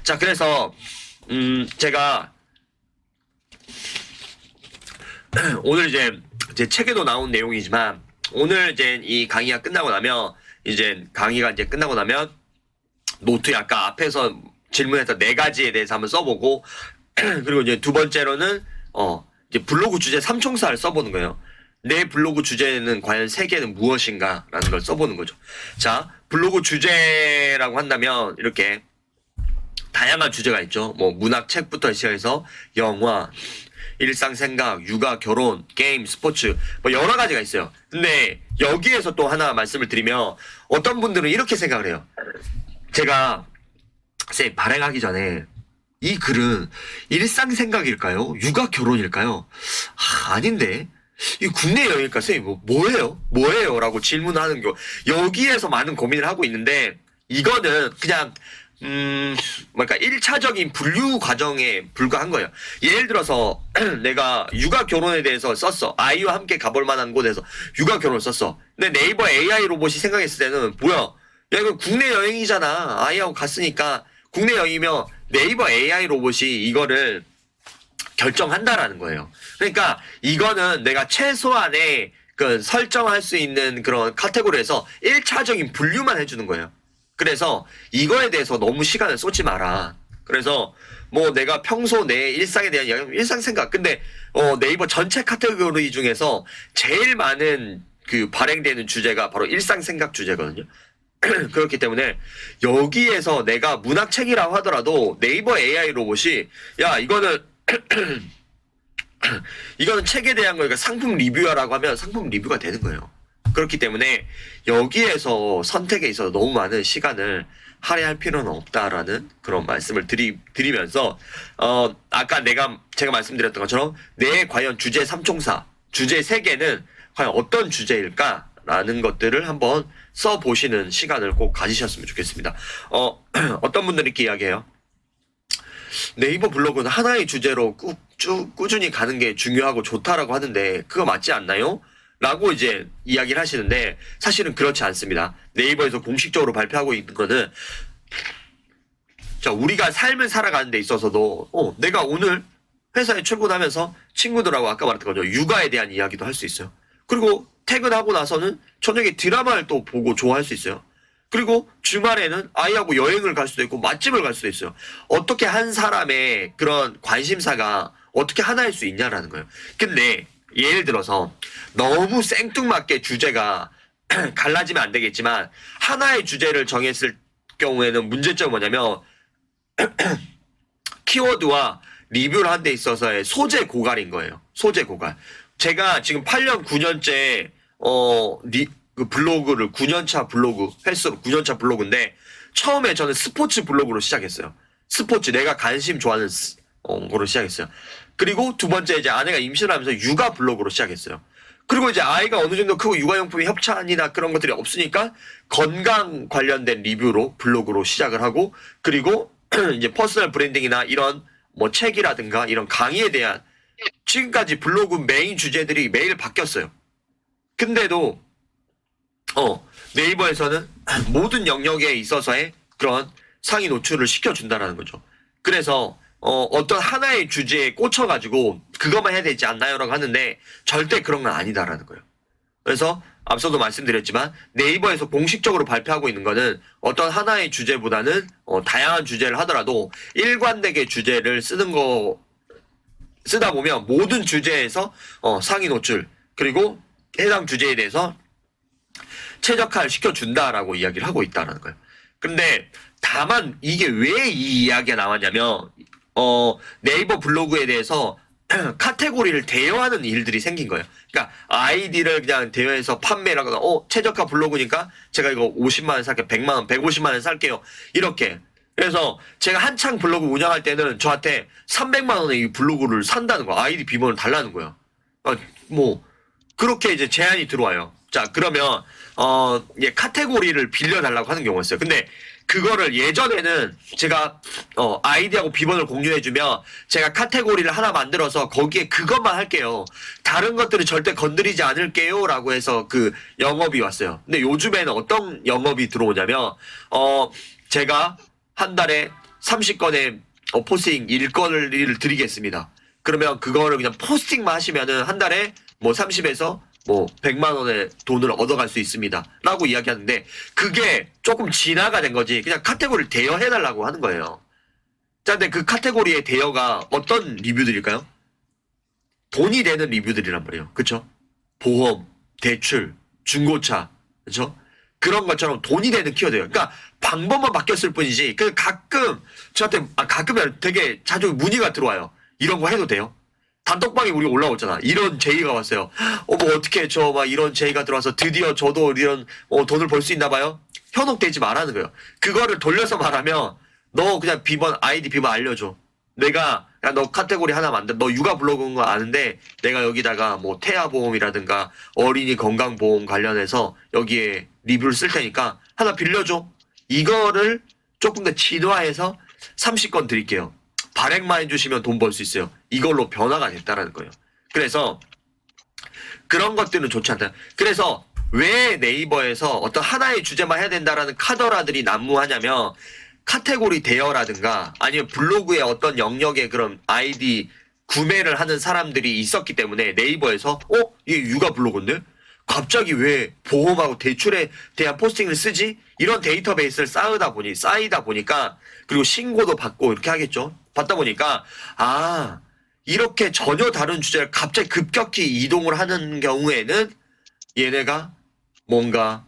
자, 그래서 제가 오늘 이제 제 책에도 나온 내용이지만 오늘 이제 이 강의가 끝나고 나면 노트에 아까 앞에서 질문했던 4가지에 대해서 한번 써보고 그리고 이제 두 번째로는 이제 블로그 주제 삼총사를 써보는 거예요. 내 블로그 주제는 과연 세계는 무엇인가 라는 걸 써보는 거죠. 자, 블로그 주제라고 한다면 이렇게 다양한 주제가 있죠. 뭐 문학 책부터 시작해서 영화, 일상생각, 육아, 결혼, 게임, 스포츠 뭐 여러 가지가 있어요. 근데 여기에서 또 하나 말씀을 드리면 어떤 분들은 이렇게 생각을 해요. 제가 쌤 발행하기 전에 이 글은 일상생각일까요? 육아, 결혼일까요? 아닌데 이 국내 여행일까? 쌤 뭐예요? 라고 질문하는 거 여기에서 많은 고민을 하고 있는데 이거는 그냥 뭐랄까 1차적인 분류 과정에 불과한 거예요. 예를 들어서 내가 육아 결혼에 대해서 썼어. 아이와 함께 가볼 만한 곳에서 육아 결혼을 썼어. 근데 네이버 AI 로봇이 생각했을 때는 뭐야? 야 이거 국내 여행이잖아. 아이하고 갔으니까 국내 여행이면 네이버 AI 로봇이 이거를 결정한다라는 거예요. 그러니까 이거는 내가 최소한의 그 설정할 수 있는 그런 카테고리에서 1차적인 분류만 해주는 거예요. 그래서 이거에 대해서 너무 시간을 쏟지 마라. 그래서 뭐 내가 평소 내 일상에 대한 이야기, 일상 생각. 근데 네이버 전체 카테고리 중에서 제일 많은 그 발행되는 주제가 바로 일상 생각 주제거든요. 그렇기 때문에 여기에서 내가 문학책이라고 하더라도 네이버 AI 로봇이 야 이거는 책에 대한 거니까 상품 리뷰라고 하면 상품 리뷰가 되는 거예요. 그렇기 때문에 여기에서 선택에 있어서 너무 많은 시간을 할애할 필요는 없다라는 그런 말씀을 드리면서 아까 제가 말씀드렸던 것처럼 내 과연 주제 3총사 주제 3개는 과연 어떤 주제일까라는 것들을 한번 써보시는 시간을 꼭 가지셨으면 좋겠습니다. 어떤 분들이 이렇게 이야기해요. 네이버 블로그는 하나의 주제로 꾸준히 가는 게 중요하고 좋다라고 하는데 그거 맞지 않나요? 라고 이제 이야기를 하시는데 사실은 그렇지 않습니다. 네이버에서 공식적으로 발표하고 있는 거는 자 우리가 삶을 살아가는 데 있어서도 내가 오늘 회사에 출근하면서 친구들하고 아까 말했던 거죠. 육아에 대한 이야기도 할 수 있어요. 그리고 퇴근하고 나서는 저녁에 드라마를 또 보고 좋아할 수 있어요. 그리고 주말에는 아이하고 여행을 갈 수도 있고 맛집을 갈 수도 있어요. 어떻게 한 사람의 그런 관심사가 어떻게 하나일 수 있냐라는 거예요. 근데 예를 들어서 너무 생뚱맞게 주제가 갈라지면 안 되겠지만 하나의 주제를 정했을 경우에는 문제점이 뭐냐면 키워드와 리뷰를 한 데 있어서의 소재 고갈인 거예요. 소재 고갈. 제가 지금 8년 9년째 그 블로그를 9년차 블로그 횟수로 9년차 블로그인데 처음에 저는 스포츠 블로그로 시작했어요. 스포츠 내가 관심 좋아하는 거로 시작했어요. 그리고 두 번째 이제 아내가 임신하면서 육아 블로그로 시작했어요. 그리고 이제 아이가 어느 정도 크고 육아용품의 협찬이나 그런 것들이 없으니까 건강 관련된 리뷰로 블로그로 시작을 하고 그리고 이제 퍼스널 브랜딩이나 이런 뭐 책이라든가 이런 강의에 대한 지금까지 블로그 메인 주제들이 매일 바뀌었어요. 근데도 네이버에서는 모든 영역에 있어서의 그런 상위 노출을 시켜준다라는 거죠. 그래서 어떤 하나의 주제에 꽂혀가지고 그것만 해야 되지 않나요? 라고 하는데 절대 그런 건 아니다라는 거예요. 그래서 앞서도 말씀드렸지만 네이버에서 공식적으로 발표하고 있는 거는 어떤 하나의 주제보다는 다양한 주제를 하더라도 일관되게 주제를 쓰다 보면 모든 주제에서 상위 노출 그리고 해당 주제에 대해서 최적화를 시켜준다라고 이야기를 하고 있다는 거예요. 근데 다만 이게 왜 이 이야기가 나왔냐면 네이버 블로그에 대해서 카테고리를 대여하는 일들이 생긴 거예요. 그러니까 아이디를 그냥 대여해서 판매를 하거나 최저가 블로그니까 제가 이거 50만 원 살게요. 100만 원, 150만 원 살게요. 이렇게. 그래서 제가 한창 블로그 운영할 때는 저한테 300만 원에 이 블로그를 산다는 거. 아이디 비번을 달라는 거예요. 뭐 그렇게 이제 제안이 들어와요. 자, 그러면 카테고리를 빌려달라고 하는 경우가 있어요. 근데 그거를 예전에는 제가 아이디하고 비번을 공유해주면 제가 카테고리를 하나 만들어서 거기에 그것만 할게요. 다른 것들은 절대 건드리지 않을게요. 라고 해서 그 영업이 왔어요. 근데 요즘에는 어떤 영업이 들어오냐면 제가 한 달에 30건의 포스팅 일거리를 드리겠습니다. 그러면 그거를 그냥 포스팅만 하시면은 한 달에 뭐 30에서 뭐 100만 원의 돈을 얻어갈 수 있습니다. 라고 이야기하는데 그게 조금 진화가 된 거지. 그냥 카테고리를 대여해달라고 하는 거예요. 자, 근데 그 카테고리의 대여가 어떤 리뷰들일까요? 돈이 되는 리뷰들이란 말이에요. 그쵸? 보험, 대출, 중고차, 그쵸? 그런 것처럼 돈이 되는 키워드예요. 그러니까 방법만 바뀌었을 뿐이지. 그 가끔 저한테 가끔은 되게 자주 문의가 들어와요. 이런 거 해도 돼요? 단톡방에 우리 올라오잖아. 이런 제의가 왔어요. 뭐 어떻게 저 막 이런 제의가 들어와서 드디어 저도 이런 돈을 벌 수 있나 봐요. 현혹되지 말라는 거예요. 그거를 돌려서 말하면 너 그냥 비번 아이디 비번 알려줘. 내가 야 너 카테고리 하나 만들. 너 육아 블로그인 거 아는데 내가 여기다가 뭐 태아보험이라든가 어린이 건강보험 관련해서 여기에 리뷰를 쓸 테니까 하나 빌려줘. 이거를 조금 더 진화해서 30건 드릴게요. 발행만 해주시면 돈 벌 수 있어요. 이걸로 변화가 됐다라는 거예요. 그래서 그런 것들은 좋지 않다. 그래서 왜 네이버에서 어떤 하나의 주제만 해야 된다라는 카더라들이 난무하냐면 카테고리 대여라든가 아니면 블로그의 어떤 영역의 그런 아이디 구매를 하는 사람들이 있었기 때문에 네이버에서 이게 육아 블로그인데? 갑자기 왜 보험하고 대출에 대한 포스팅을 쓰지? 이런 데이터베이스를 쌓이다 보니까 그리고 신고도 받고 이렇게 하겠죠. 받다 보니까 이렇게 전혀 다른 주제를 갑자기 급격히 이동을 하는 경우에는 얘네가 뭔가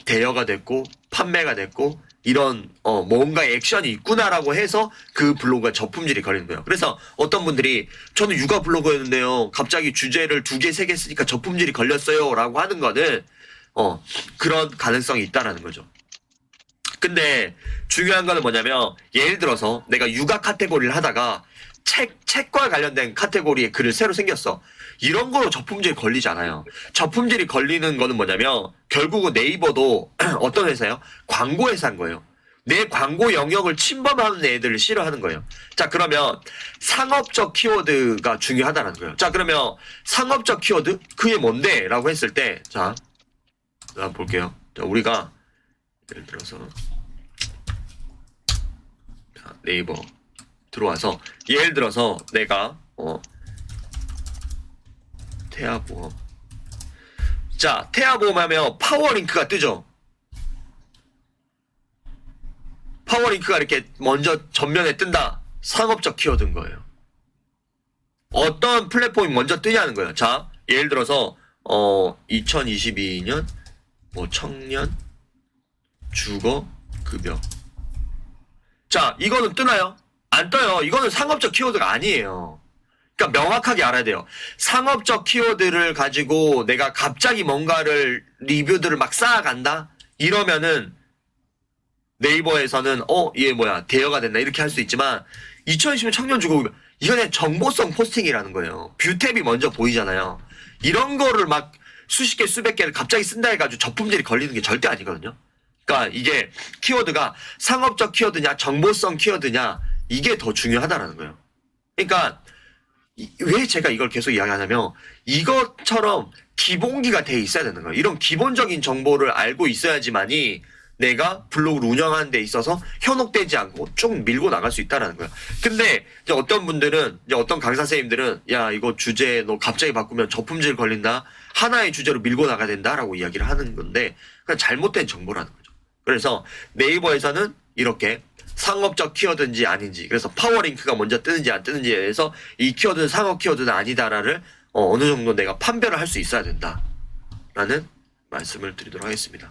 대여가 됐고 판매가 됐고 이런 뭔가 액션이 있구나라고 해서 그 블로그가 저품질이 걸리는 거예요. 그래서 어떤 분들이 저는 육아 블로그였는데요. 갑자기 주제를 2개, 3개 쓰니까 저품질이 걸렸어요. 라고 하는 거는 그런 가능성이 있다라는 거죠. 근데 중요한 거는 뭐냐면 예를 들어서 내가 육아 카테고리를 하다가 책과 관련된 카테고리에 글을 새로 생겼어. 이런 거로 저품질이 걸리지 않아요. 저품질이 걸리는 거는 뭐냐면 결국은 네이버도 어떤 회사예요? 광고 회사인 거예요. 내 광고 영역을 침범하는 애들을 싫어하는 거예요. 자, 그러면 상업적 키워드가 중요하다는 거예요. 자, 그러면 상업적 키워드? 그게 뭔데? 라고 했을 때 자, 한번 볼게요. 자, 우리가 예를 들어서 자, 네이버 들어와서 예를 들어서 내가 태아보험. 자, 태아보험 하면 파워링크가 뜨죠. 파워링크가 이렇게 먼저 전면에 뜬다. 상업적 키워드인 거예요. 어떤 플랫폼이 먼저 뜨냐는 거예요. 자, 예를 들어서 2022년 뭐 청년 주거 급여. 자, 이거는 뜨나요? 안 떠요. 이거는 상업적 키워드가 아니에요. 그러니까 명확하게 알아야 돼요. 상업적 키워드를 가지고 내가 갑자기 뭔가를 리뷰들을 막 쌓아간다? 이러면은 네이버에서는 얘 뭐야 대여가 됐나 이렇게 할 수 있지만 2020년 청년 주거 이거는 정보성 포스팅이라는 거예요. 뷰탭이 먼저 보이잖아요. 이런 거를 막 수십 개 수백 개를 갑자기 쓴다 해가지고 저품질이 걸리는 게 절대 아니거든요. 그러니까 이게 키워드가 상업적 키워드냐 정보성 키워드냐 이게 더 중요하다라는 거예요. 그러니까 왜 제가 이걸 계속 이야기하냐면 이것처럼 기본기가 돼 있어야 되는 거예요. 이런 기본적인 정보를 알고 있어야지만이 내가 블로그를 운영하는 데 있어서 현혹되지 않고 쭉 밀고 나갈 수 있다는 거예요. 근데 이제 어떤 분들은 이제 어떤 강사 선생님들은 야 이거 주제 너 갑자기 바꾸면 저품질 걸린다. 하나의 주제로 밀고 나가야 된다라고 이야기를 하는 건데 그냥 잘못된 정보라는 거죠. 그래서 네이버에서는 이렇게 상업적 키워드인지 아닌지 그래서 파워링크가 먼저 뜨는지 안 뜨는지에 대해서 이 키워드는 상업 키워드는 아니다라를 어느 정도 내가 판별을 할 수 있어야 된다라는 말씀을 드리도록 하겠습니다.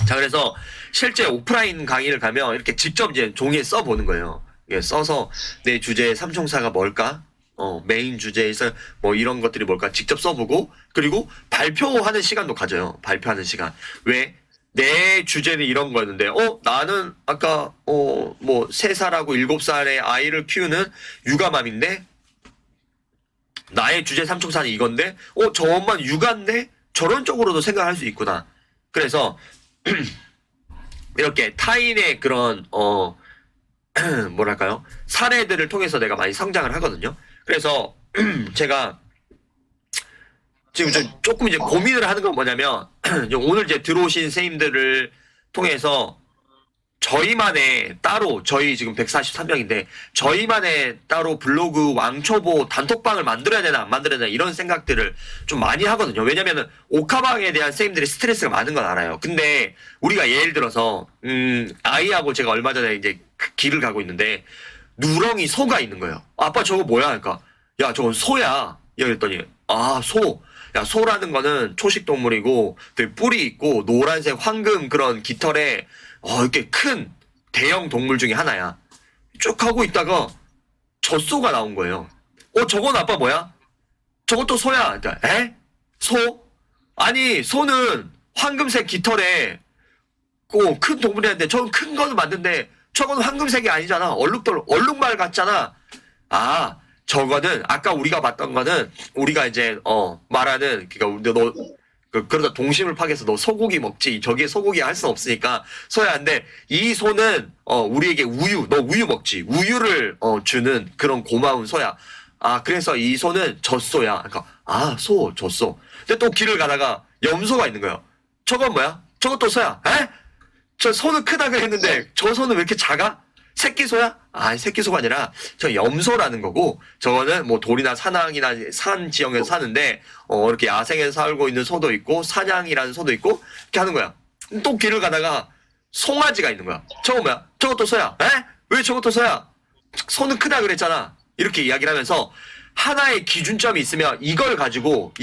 자, 그래서 실제 오프라인 강의를 가면 이렇게 직접 이제 종이에 써보는 거예요. 써서 내 주제의 삼총사가 뭘까? 메인 주제에서 뭐 이런 것들이 뭘까? 직접 써보고 그리고 발표하는 시간도 가져요. 발표하는 시간. 왜? 내 주제는 이런 거였는데, 나는 아까, 뭐, 3살하고 7살의 아이를 키우는 육아맘인데, 나의 주제 삼총사는 이건데, 저 엄마는 육아인데, 저런 쪽으로도 생각할 수 있구나. 그래서, 이렇게 타인의 그런, 뭐랄까요? 사례들을 통해서 내가 많이 성장을 하거든요. 그래서, 제가, 지금 조금 이제 고민을 하는 건 뭐냐면 오늘 이제 들어오신 선생님들을 통해서 저희만의 따로 저희 지금 143명인데 저희만의 따로 블로그 왕초보 단톡방을 만들어야 되나 안 만들어야 되나 이런 생각들을 좀 많이 하거든요. 왜냐면은 오카방에 대한 쌤들이 스트레스가 많은 건 알아요. 근데 우리가 예를 들어서 아이하고 제가 얼마 전에 이제 그 길을 가고 있는데 누렁이 소가 있는 거예요. 아빠 저거 뭐야? 그러니까 야 저건 소야. 이랬더니 아 소. 야 소라는 거는 초식 동물이고 되게 뿔이 있고 노란색 황금 그런 깃털에 이렇게 큰 대형 동물 중에 하나야. 쭉 하고 있다가 젖소가 나온 거예요. 저건 아빠 뭐야? 저것도 소야. 그러니까, 에? 소? 아니 소는 황금색 깃털에 꼭 큰 동물이었는데 저건 큰 거는 맞는데 저건 황금색이 아니잖아. 얼룩말 같잖아. 아 저거는 아까 우리가 봤던 거는 우리가 이제 말하는 그러니까 너 그러다 동심을 파괴해서 너 소고기 먹지. 저게 소고기 할 수 없으니까 소야인데 이 소는 우리에게 너 우유 먹지. 우유를 주는 그런 고마운 소야. 아 그래서 이 소는 젖소야. 그러니까 젖소. 근데 또 길을 가다가 염소가 있는 거예요. 저건 뭐야? 저것도 소야. 에? 저 소는 크다 그랬는데 저 소는 왜 이렇게 작아? 새끼 소야? 새끼 소가 아니라 저 염소라는 거고 저거는 뭐 돌이나 산항이나 산 지역에서 사는데 이렇게 야생에서 살고 있는 소도 있고 사냥이라는 소도 있고 이렇게 하는 거야. 또 길을 가다가 송아지가 있는 거야. 저거 뭐야? 저것도 소야. 에? 왜 저것도 소야? 소는 크다 그랬잖아. 이렇게 이야기를 하면서 하나의 기준점이 있으면 이걸 가지고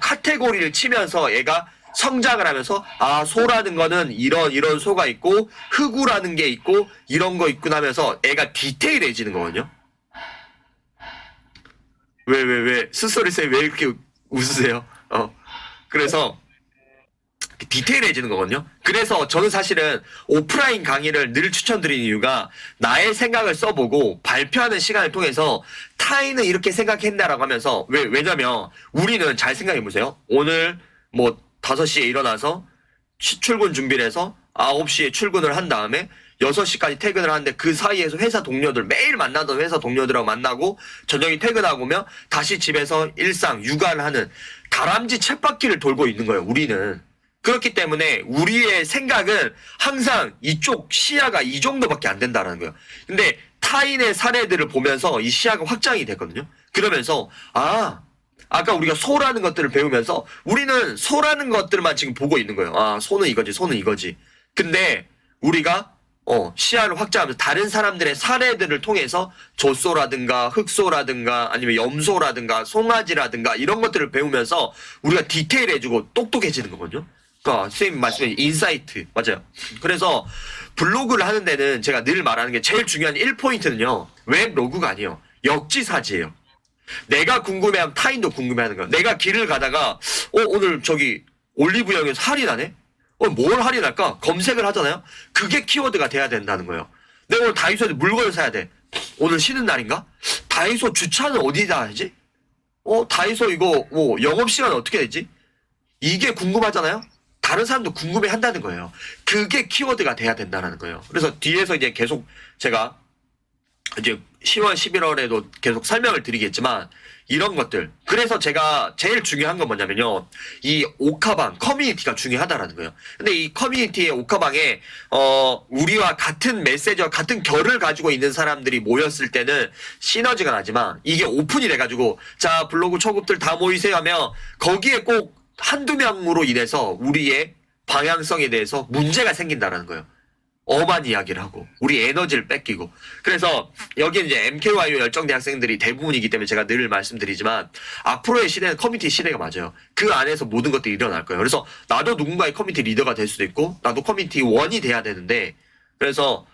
카테고리를 치면서 얘가 성장을 하면서 소라는 거는 이런 소가 있고 흑우라는 게 있고 이런 거 있구나 하면서 애가 디테일해지는 거거든요. 왜 스스로리쌤 왜 이렇게 웃으세요? 그래서 디테일해지는 거거든요. 그래서 저는 사실은 오프라인 강의를 늘 추천드리는 이유가 나의 생각을 써보고 발표하는 시간을 통해서 타인은 이렇게 생각했나라고 하면서 왜냐면 우리는 잘 생각해보세요. 오늘 뭐 5시에 일어나서 출근 준비를 해서 9시에 출근을 한 다음에 6시까지 퇴근을 하는데 그 사이에서 회사 동료들 매일 만나던 회사 동료들하고 만나고 저녁에 퇴근하고면 다시 집에서 일상 육아를 하는 다람쥐 쳇바퀴를 돌고 있는 거예요. 우리는. 그렇기 때문에 우리의 생각은 항상 이쪽 시야가 이 정도밖에 안 된다는 거예요. 근데 타인의 사례들을 보면서 이 시야가 확장이 됐거든요. 그러면서 아까 우리가 소라는 것들을 배우면서 우리는 소라는 것들만 지금 보고 있는 거예요. 소는 이거지. 근데 우리가 시야를 확장하면서 다른 사람들의 사례들을 통해서 젖소라든가 흑소라든가 아니면 염소라든가 송아지라든가 이런 것들을 배우면서 우리가 디테일해지고 똑똑해지는 거거든요. 그러니까 선생님 말씀에 인사이트 맞아요. 그래서 블로그를 하는 데는 제가 늘 말하는 게 제일 중요한 1포인트는요. 웹로그가 아니에요. 역지사지예요. 내가 궁금해하면 타인도 궁금해하는 거야. 내가 길을 가다가 오늘 저기 올리브영에서 할인하네? 뭘 할인할까? 검색을 하잖아요. 그게 키워드가 돼야 된다는 거예요. 내가 오늘 다이소에서 물건을 사야 돼. 오늘 쉬는 날인가? 다이소 주차는 어디다 하지? 다이소 이거 뭐 영업시간 어떻게 되지? 이게 궁금하잖아요. 다른 사람도 궁금해 한다는 거예요. 그게 키워드가 돼야 된다는 거예요. 그래서 뒤에서 이제 계속 제가 이제 10월, 11월에도 계속 설명을 드리겠지만 이런 것들. 그래서 제가 제일 중요한 건 뭐냐면요. 이 오카방 커뮤니티가 중요하다라는 거예요. 근데 이 커뮤니티의 오카방에 우리와 같은 메시지와 같은 결을 가지고 있는 사람들이 모였을 때는 시너지가 나지만 이게 오픈이 돼가지고 자 블로그 초급들 다 모이세요 하면 거기에 꼭 한두 명으로 인해서 우리의 방향성에 대해서 문제가 생긴다라는 거예요. 엄한 이야기를 하고 우리 에너지를 뺏기고 그래서 여기는 이제 MKYO 열정 대학생들이 대부분이기 때문에 제가 늘 말씀드리지만 앞으로의 시대는 커뮤니티 시대가 맞아요. 그 안에서 모든 것들이 일어날 거예요. 그래서 나도 누군가의 커뮤니티 리더가 될 수도 있고 나도 커뮤니티 원이 돼야 되는데 그래서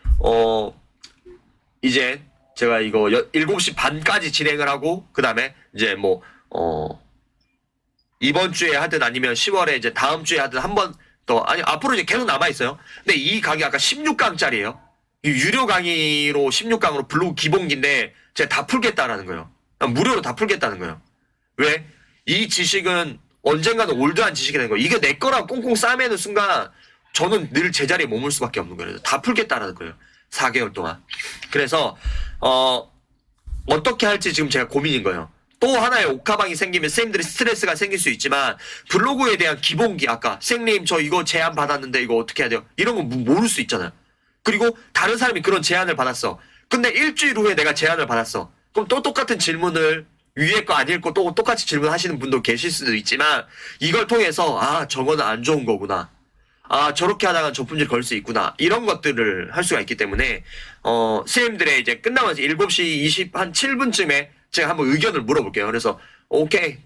이제 제가 이거 7시 반까지 진행을 하고 그 다음에 이제 뭐 이번 주에 하든 아니면 10월에 이제 다음 주에 하든 한번 아니 앞으로 이제 계속 남아있어요. 근데 이 강의 아까 16강짜리예요. 유료 강의로 16강으로 블로그 기본기인데 제가 다 풀겠다라는 거예요. 무료로 다 풀겠다는 거예요. 왜? 이 지식은 언젠가는 올드한 지식이 되는 거예요. 이게 내 거라고 꽁꽁 싸매는 순간 저는 늘 제자리에 머물 수밖에 없는 거예요. 다 풀겠다라는 거예요. 4개월 동안. 그래서 어떻게 할지 지금 제가 고민인 거예요. 또 하나의 옥하방이 생기면 선생님들이 스트레스가 생길 수 있지만 블로그에 대한 기본기 아까 선생님 저 이거 제안 받았는데 이거 어떻게 해야 돼요? 이런 거 모를 수 있잖아요. 그리고 다른 사람이 그런 제안을 받았어. 근데 일주일 후에 내가 제안을 받았어. 그럼 또 똑같은 질문을 위에 거 아닐 거 또 똑같이 질문하시는 분도 계실 수도 있지만 이걸 통해서 아 저거는 안 좋은 거구나. 아 저렇게 하다가 저품질 걸 수 있구나. 이런 것들을 할 수가 있기 때문에 선생님들의 이제 끝나면서 7시 20 한 7분쯤에 제가 한번 의견을 물어볼게요. 그래서 오케이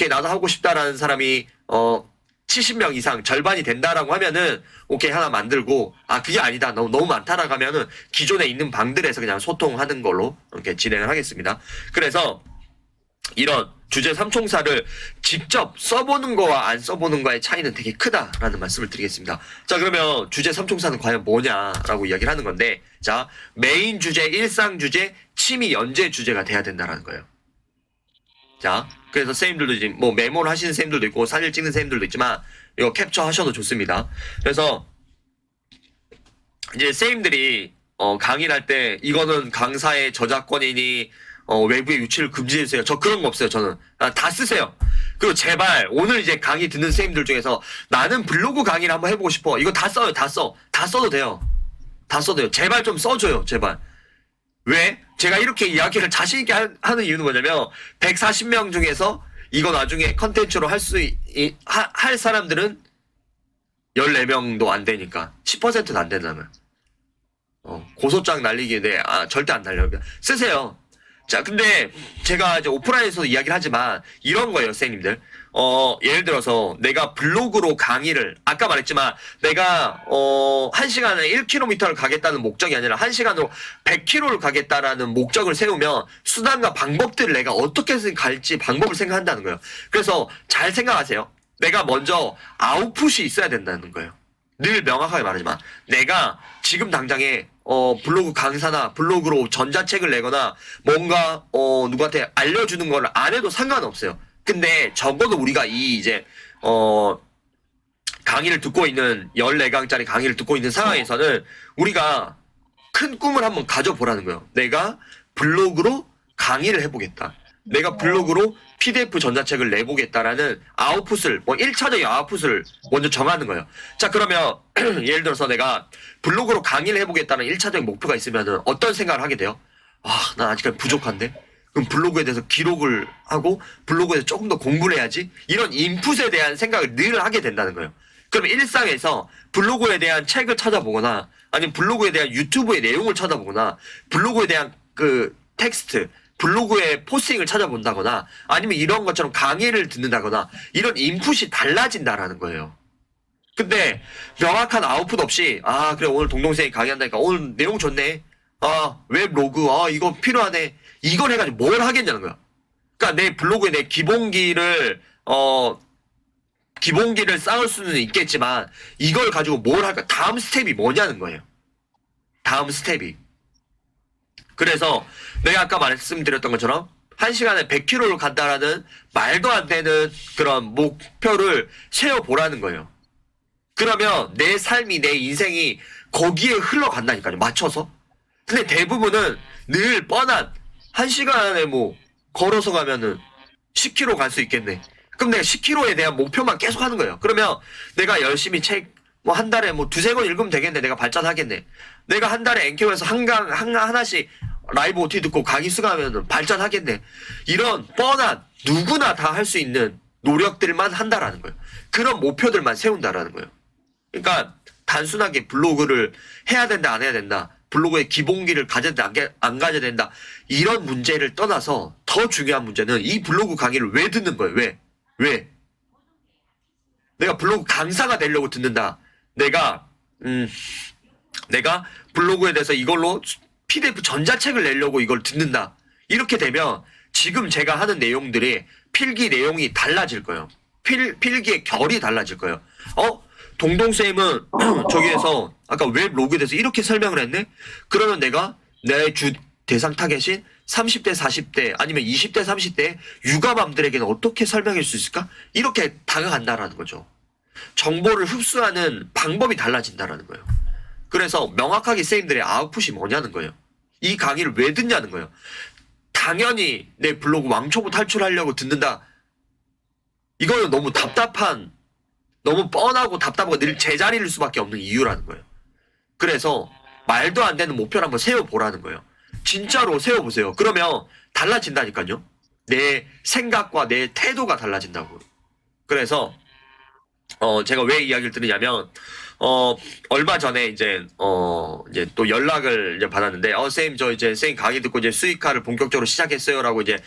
나도 하고 싶다라는 사람이 70명 이상 절반이 된다라고 하면은 오케이 하나 만들고 아 그게 아니다 너무 많다라고 하면은 기존에 있는 방들에서 그냥 소통하는 걸로 이렇게 진행을 하겠습니다. 그래서 이런 주제 삼총사를 직접 써보는 거와 안 써보는 거의 차이는 되게 크다라는 말씀을 드리겠습니다. 자 그러면 주제 삼총사는 과연 뭐냐라고 이야기를 하는 건데 자 메인 주제, 일상 주제, 취미 연재 주제가 돼야 된다라는 거예요. 자 그래서 선생님들도 지금 뭐 메모를 하시는 선생님들도 있고 사진 찍는 선생님들도 있지만 이거 캡처 하셔도 좋습니다. 그래서 이제 선생님들이 강의를 할 때 이거는 강사의 저작권이니 외부의 유출을 금지해주세요. 저 그런 거 없어요. 저는 다 쓰세요. 그리고 제발 오늘 이제 강의 듣는 선생님들 중에서 나는 블로그 강의를 한번 해보고 싶어. 이거 다 써요. 다 써도 돼요. 다 써도 돼요. 제발 좀 써줘요. 제발. 왜? 제가 이렇게 이야기를 자신있게 하는 이유는 뭐냐면 140명 중에서 이거 나중에 컨텐츠로 할 사람들은 14명도 안 되니까 10%는 안 된다면 고소장 날리기 절대 안 날려요. 쓰세요. 자 근데 제가 이제 오프라인에서도 이야기를 하지만 이런 거예요 선생님들. 예를 들어서 내가 블로그로 강의를 아까 말했지만 내가 1시간에 1km를 가겠다는 목적이 아니라 1시간으로 100km를 가겠다라는 목적을 세우면 수단과 방법들을 내가 어떻게 갈지 방법을 생각한다는 거예요. 그래서 잘 생각하세요. 내가 먼저 아웃풋이 있어야 된다는 거예요. 늘 명확하게 말하지만 내가 지금 당장에 블로그 강사나 블로그로 전자책을 내거나 뭔가 누구한테 알려주는 걸 안 해도 상관없어요. 근데 적어도 우리가 이제 강의를 듣고 있는 14강짜리 강의를 듣고 있는 상황에서는 우리가 큰 꿈을 한번 가져보라는 거예요. 내가 블로그로 강의를 해보겠다. 내가 블로그로 PDF 전자책을 내보겠다라는 아웃풋을 1차적인 아웃풋을 먼저 정하는 거예요. 자 그러면 예를 들어서 내가 블로그로 강의를 해보겠다는 1차적인 목표가 있으면은 어떤 생각을 하게 돼요? 난 아직까지 부족한데? 그럼 블로그에 대해서 기록을 하고 블로그에 대해서 조금 더 공부를 해야지? 이런 인풋에 대한 생각을 늘 하게 된다는 거예요. 그러면 일상에서 블로그에 대한 책을 찾아보거나 아니면 블로그에 대한 유튜브의 내용을 찾아보거나 블로그에 대한 그 텍스트 블로그의 포스팅을 찾아본다거나 아니면 이런 것처럼 강의를 듣는다거나 이런 인풋이 달라진다라는 거예요. 근데 명확한 아웃풋 없이 그래 오늘 동동생이 강의한다니까 오늘 내용 좋네. 웹 로그 이거 필요하네. 이걸 해가지고 뭘 하겠냐는 거야. 그러니까 내 블로그에 내 기본기를 쌓을 수는 있겠지만 이걸 가지고 뭘 할까? 다음 스텝이 뭐냐는 거예요. 다음 스텝이. 그래서 내가 아까 말씀드렸던 것처럼 1시간에 100km를 간다라는 말도 안 되는 그런 목표를 세워보라는 거예요. 그러면 내 삶이 내 인생이 거기에 흘러간다니까요. 맞춰서. 근데 대부분은 늘 뻔한 1시간에 걸어서 가면은 10km 갈 수 있겠네. 그럼 내가 10km에 대한 목표만 계속 하는 거예요. 그러면 내가 열심히 책 한 달에 두세 권 읽으면 되겠네. 내가 발전하겠네. 내가 한 달에 엔케어에서 하나씩 라이브 OT 듣고 강의 수강하면 발전하겠네. 이런 뻔한 누구나 다 할 수 있는 노력들만 한다라는 거예요. 그런 목표들만 세운다라는 거예요. 그러니까 단순하게 블로그를 해야 된다 안 해야 된다. 블로그의 기본기를 가져야 된다 안 가져야 된다. 이런 문제를 떠나서 더 중요한 문제는 이 블로그 강의를 왜 듣는 거예요. 왜? 내가 블로그 강사가 되려고 듣는다. 내가 블로그에 대해서 이걸로 PDF 전자책을 내려고 이걸 듣는다. 이렇게 되면 지금 제가 하는 내용들이 필기 내용이 달라질 거예요. 필기의 결이 달라질 거예요. 동동쌤은 저기에서 아까 웹 로그에 대해서 이렇게 설명을 했네? 그러면 내가 내 주 대상 타겟인 30대, 40대 아니면 20대, 30대 육아맘들에게는 어떻게 설명할 수 있을까? 이렇게 다가간다라는 거죠. 정보를 흡수하는 방법이 달라진다라는 거예요. 그래서 명확하게 선생님들의 아웃풋이 뭐냐는 거예요. 이 강의를 왜 듣냐는 거예요. 당연히 내 블로그 왕초보 탈출하려고 듣는다. 이거는 너무 너무 뻔하고 답답하고 늘 제자리일 수밖에 없는 이유라는 거예요. 그래서 말도 안 되는 목표를 한번 세워보라는 거예요. 진짜로 세워보세요. 그러면 달라진다니까요. 내 생각과 내 태도가 달라진다고. 그래서 제가 왜 이야기를 드리냐면 얼마 전에 이제 또 연락을 이제 받았는데, 쌤, 저 이제 쌤 강의 듣고 이제 수익화를 본격적으로 시작했어요라고 이제,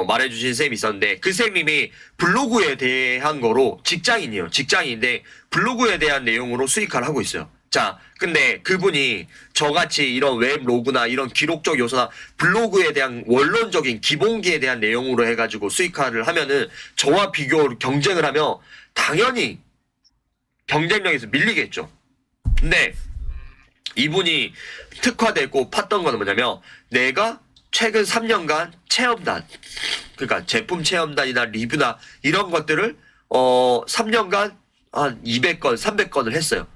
말해주신 쌤이 있었는데, 그 쌤님이 블로그에 대한 거로 직장인이에요. 직장인인데, 블로그에 대한 내용으로 수익화를 하고 있어요. 자, 근데 그분이 저같이 이런 웹로그나 이런 기록적 요소나 블로그에 대한 원론적인 기본기에 대한 내용으로 해가지고 수익화를 하면은 저와 비교 경쟁을 하면 당연히 경쟁력에서 밀리겠죠. 근데 이분이 특화되고 팠던 거는 뭐냐면, 내가 최근 3년간 체험단, 그러니까 제품 체험단이나 리뷰나 이런 것들을 3년간 한 200건, 300건을 했어요.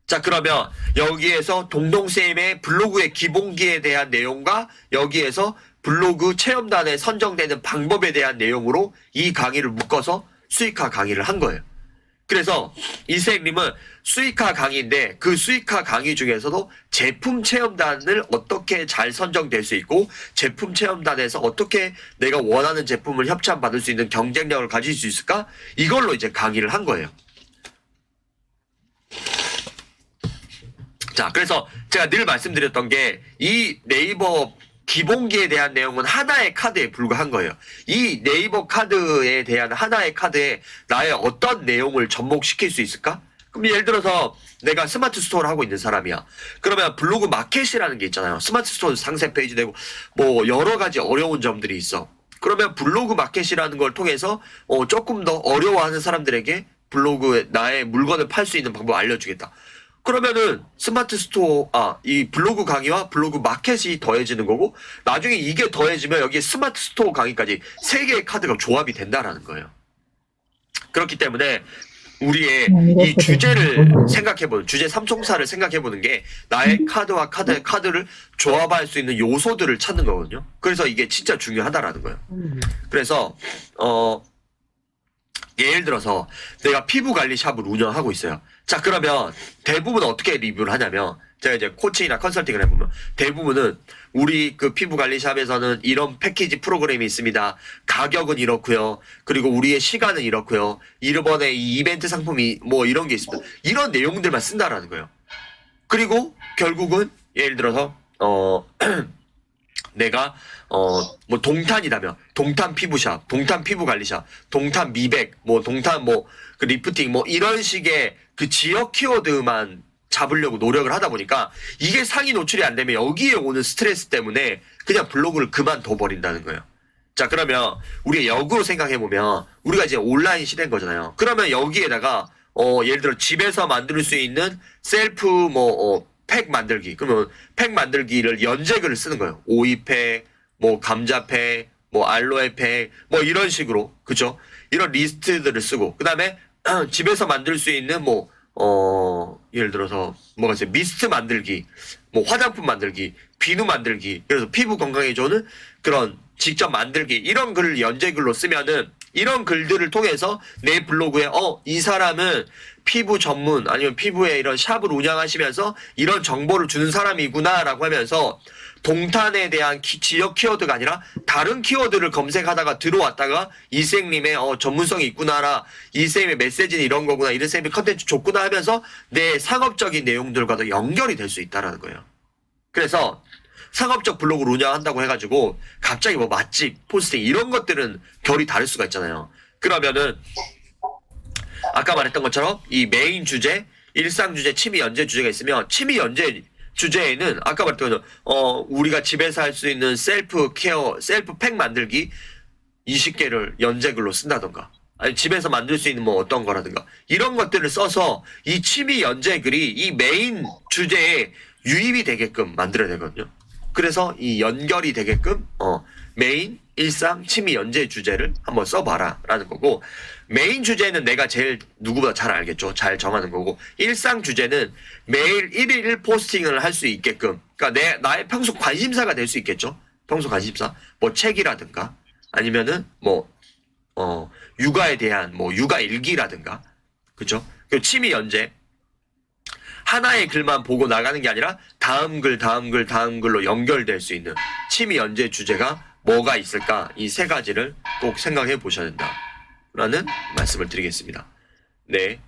자, 그러면 여기에서 동동쌤의 블로그의 기본기에 대한 내용과 여기에서 블로그 체험단에 선정되는 방법에 대한 내용으로 이 강의를 묶어서 수익화 강의를 한 거예요. 그래서 이 선생님은 수익화 강의인데, 그 수익화 강의 중에서도 제품 체험단을 어떻게 잘 선정될 수 있고, 제품 체험단에서 어떻게 내가 원하는 제품을 협찬받을 수 있는 경쟁력을 가질 수 있을까? 이걸로 이제 강의를 한 거예요. 자, 그래서 제가 늘 말씀드렸던 게, 이 네이버 기본기에 대한 내용은 하나의 카드에 불과한 거예요. 이 네이버 카드에 대한 하나의 카드에 나의 어떤 내용을 접목시킬 수 있을까? 그럼 예를 들어서 내가 스마트 스토어를 하고 있는 사람이야. 그러면 블로그 마켓이라는 게 있잖아요. 스마트 스토어 상세 페이지 되고 뭐 여러 가지 어려운 점들이 있어. 그러면 블로그 마켓이라는 걸 통해서 조금 더 어려워하는 사람들에게 블로그에 나의 물건을 팔 수 있는 방법을 알려주겠다. 그러면은 스마트 스토어, 이 블로그 강의와 블로그 마켓이 더해지는 거고, 나중에 이게 더해지면 여기에 스마트 스토어 강의까지 3개의 카드가 조합이 된다라는 거예요. 그렇기 때문에 우리의 이 주제를 생각해보는, 주제 삼총사를 생각해보는 게 나의 카드와 카드를 조합할 수 있는 요소들을 찾는 거거든요. 그래서 이게 진짜 중요하다라는 거예요. 그래서 예를 들어서 내가 피부관리 샵을 운영하고 있어요. 자, 그러면 대부분 어떻게 리뷰를 하냐면, 제가 이제 코칭이나 컨설팅을 해보면 대부분은 우리 그 피부관리 샵에서는 이런 패키지 프로그램이 있습니다. 가격은 이렇고요. 그리고 우리의 시간은 이렇고요. 이번에 이 이벤트 상품이 뭐 이런 게 있습니다. 이런 내용들만 쓴다라는 거예요. 그리고 결국은 예를 들어서 내가 뭐 동탄이라면 동탄 피부샵, 동탄 피부관리샵, 동탄 미백, 뭐 동탄 뭐 그 리프팅 뭐 이런 식의 그 지역 키워드만 잡으려고 노력을 하다 보니까 이게 상위 노출이 안 되면 여기에 오는 스트레스 때문에 그냥 블로그를 그만둬 버린다는 거예요. 자, 그러면 우리가 역으로 생각해 보면 우리가 이제 온라인 시대인 거잖아요. 그러면 여기에다가 예를 들어 집에서 만들 수 있는 셀프 팩 만들기. 그러면 팩 만들기를 연재글을 쓰는 거예요. 오이팩, 뭐 감자팩, 뭐 알로에팩, 뭐 이런 식으로. 그죠? 이런 리스트들을 쓰고. 그 다음에 집에서 만들 수 있는 예를 들어서 뭐가 있어요? 미스트 만들기, 뭐 화장품 만들기, 비누 만들기. 그래서 피부 건강에 좋은 그런 직접 만들기. 이런 글을 연재글로 쓰면은 이런 글들을 통해서 내 블로그에 이 사람은 피부 전문 아니면 피부에 이런 샵을 운영하시면서 이런 정보를 주는 사람이구나라고 하면서 동탄에 대한 지역 키워드가 아니라 다른 키워드를 검색하다가 들어왔다가 이 쌤님의 전문성이 있구나라, 이 쌤의 메시지는 이런 거구나, 이런 쌤의 컨텐츠 좋구나 하면서 내 상업적인 내용들과도 연결이 될 수 있다라는 거예요. 그래서 상업적 블로그를 운영한다고 해가지고 갑자기 뭐 맛집, 포스팅 이런 것들은 결이 다를 수가 있잖아요. 그러면은 아까 말했던 것처럼 이 메인 주제, 일상 주제, 취미 연재 주제가 있으면 취미 연재 주제에는 아까 말했던 것처럼 우리가 집에서 할 수 있는 셀프 케어, 셀프 팩 만들기 20개를 연재글로 쓴다던가, 아니 집에서 만들 수 있는 뭐 어떤 거라든가 이런 것들을 써서 이 취미 연재글이 이 메인 주제에 유입이 되게끔 만들어야 되거든요. 그래서 이 연결이 되게끔 메인, 일상, 취미 연재 주제를 한번 써봐라 라는 거고, 메인 주제는 내가 제일 누구보다 잘 알겠죠. 잘 정하는 거고, 일상 주제는 매일 1일 포스팅을 할 수 있게끔, 그러니까 나의 평소 관심사가 될 수 있겠죠. 평소 관심사, 뭐 책이라든가 아니면은 뭐 육아에 대한 뭐 육아 일기라든가, 그죠? 그리고 취미 연재, 하나의 글만 보고 나가는 게 아니라 다음 글, 다음 글, 다음 글로 연결될 수 있는 취미 연재 주제가 뭐가 있을까? 이 세 가지를 꼭 생각해 보셔야 된다라는 말씀을 드리겠습니다. 네.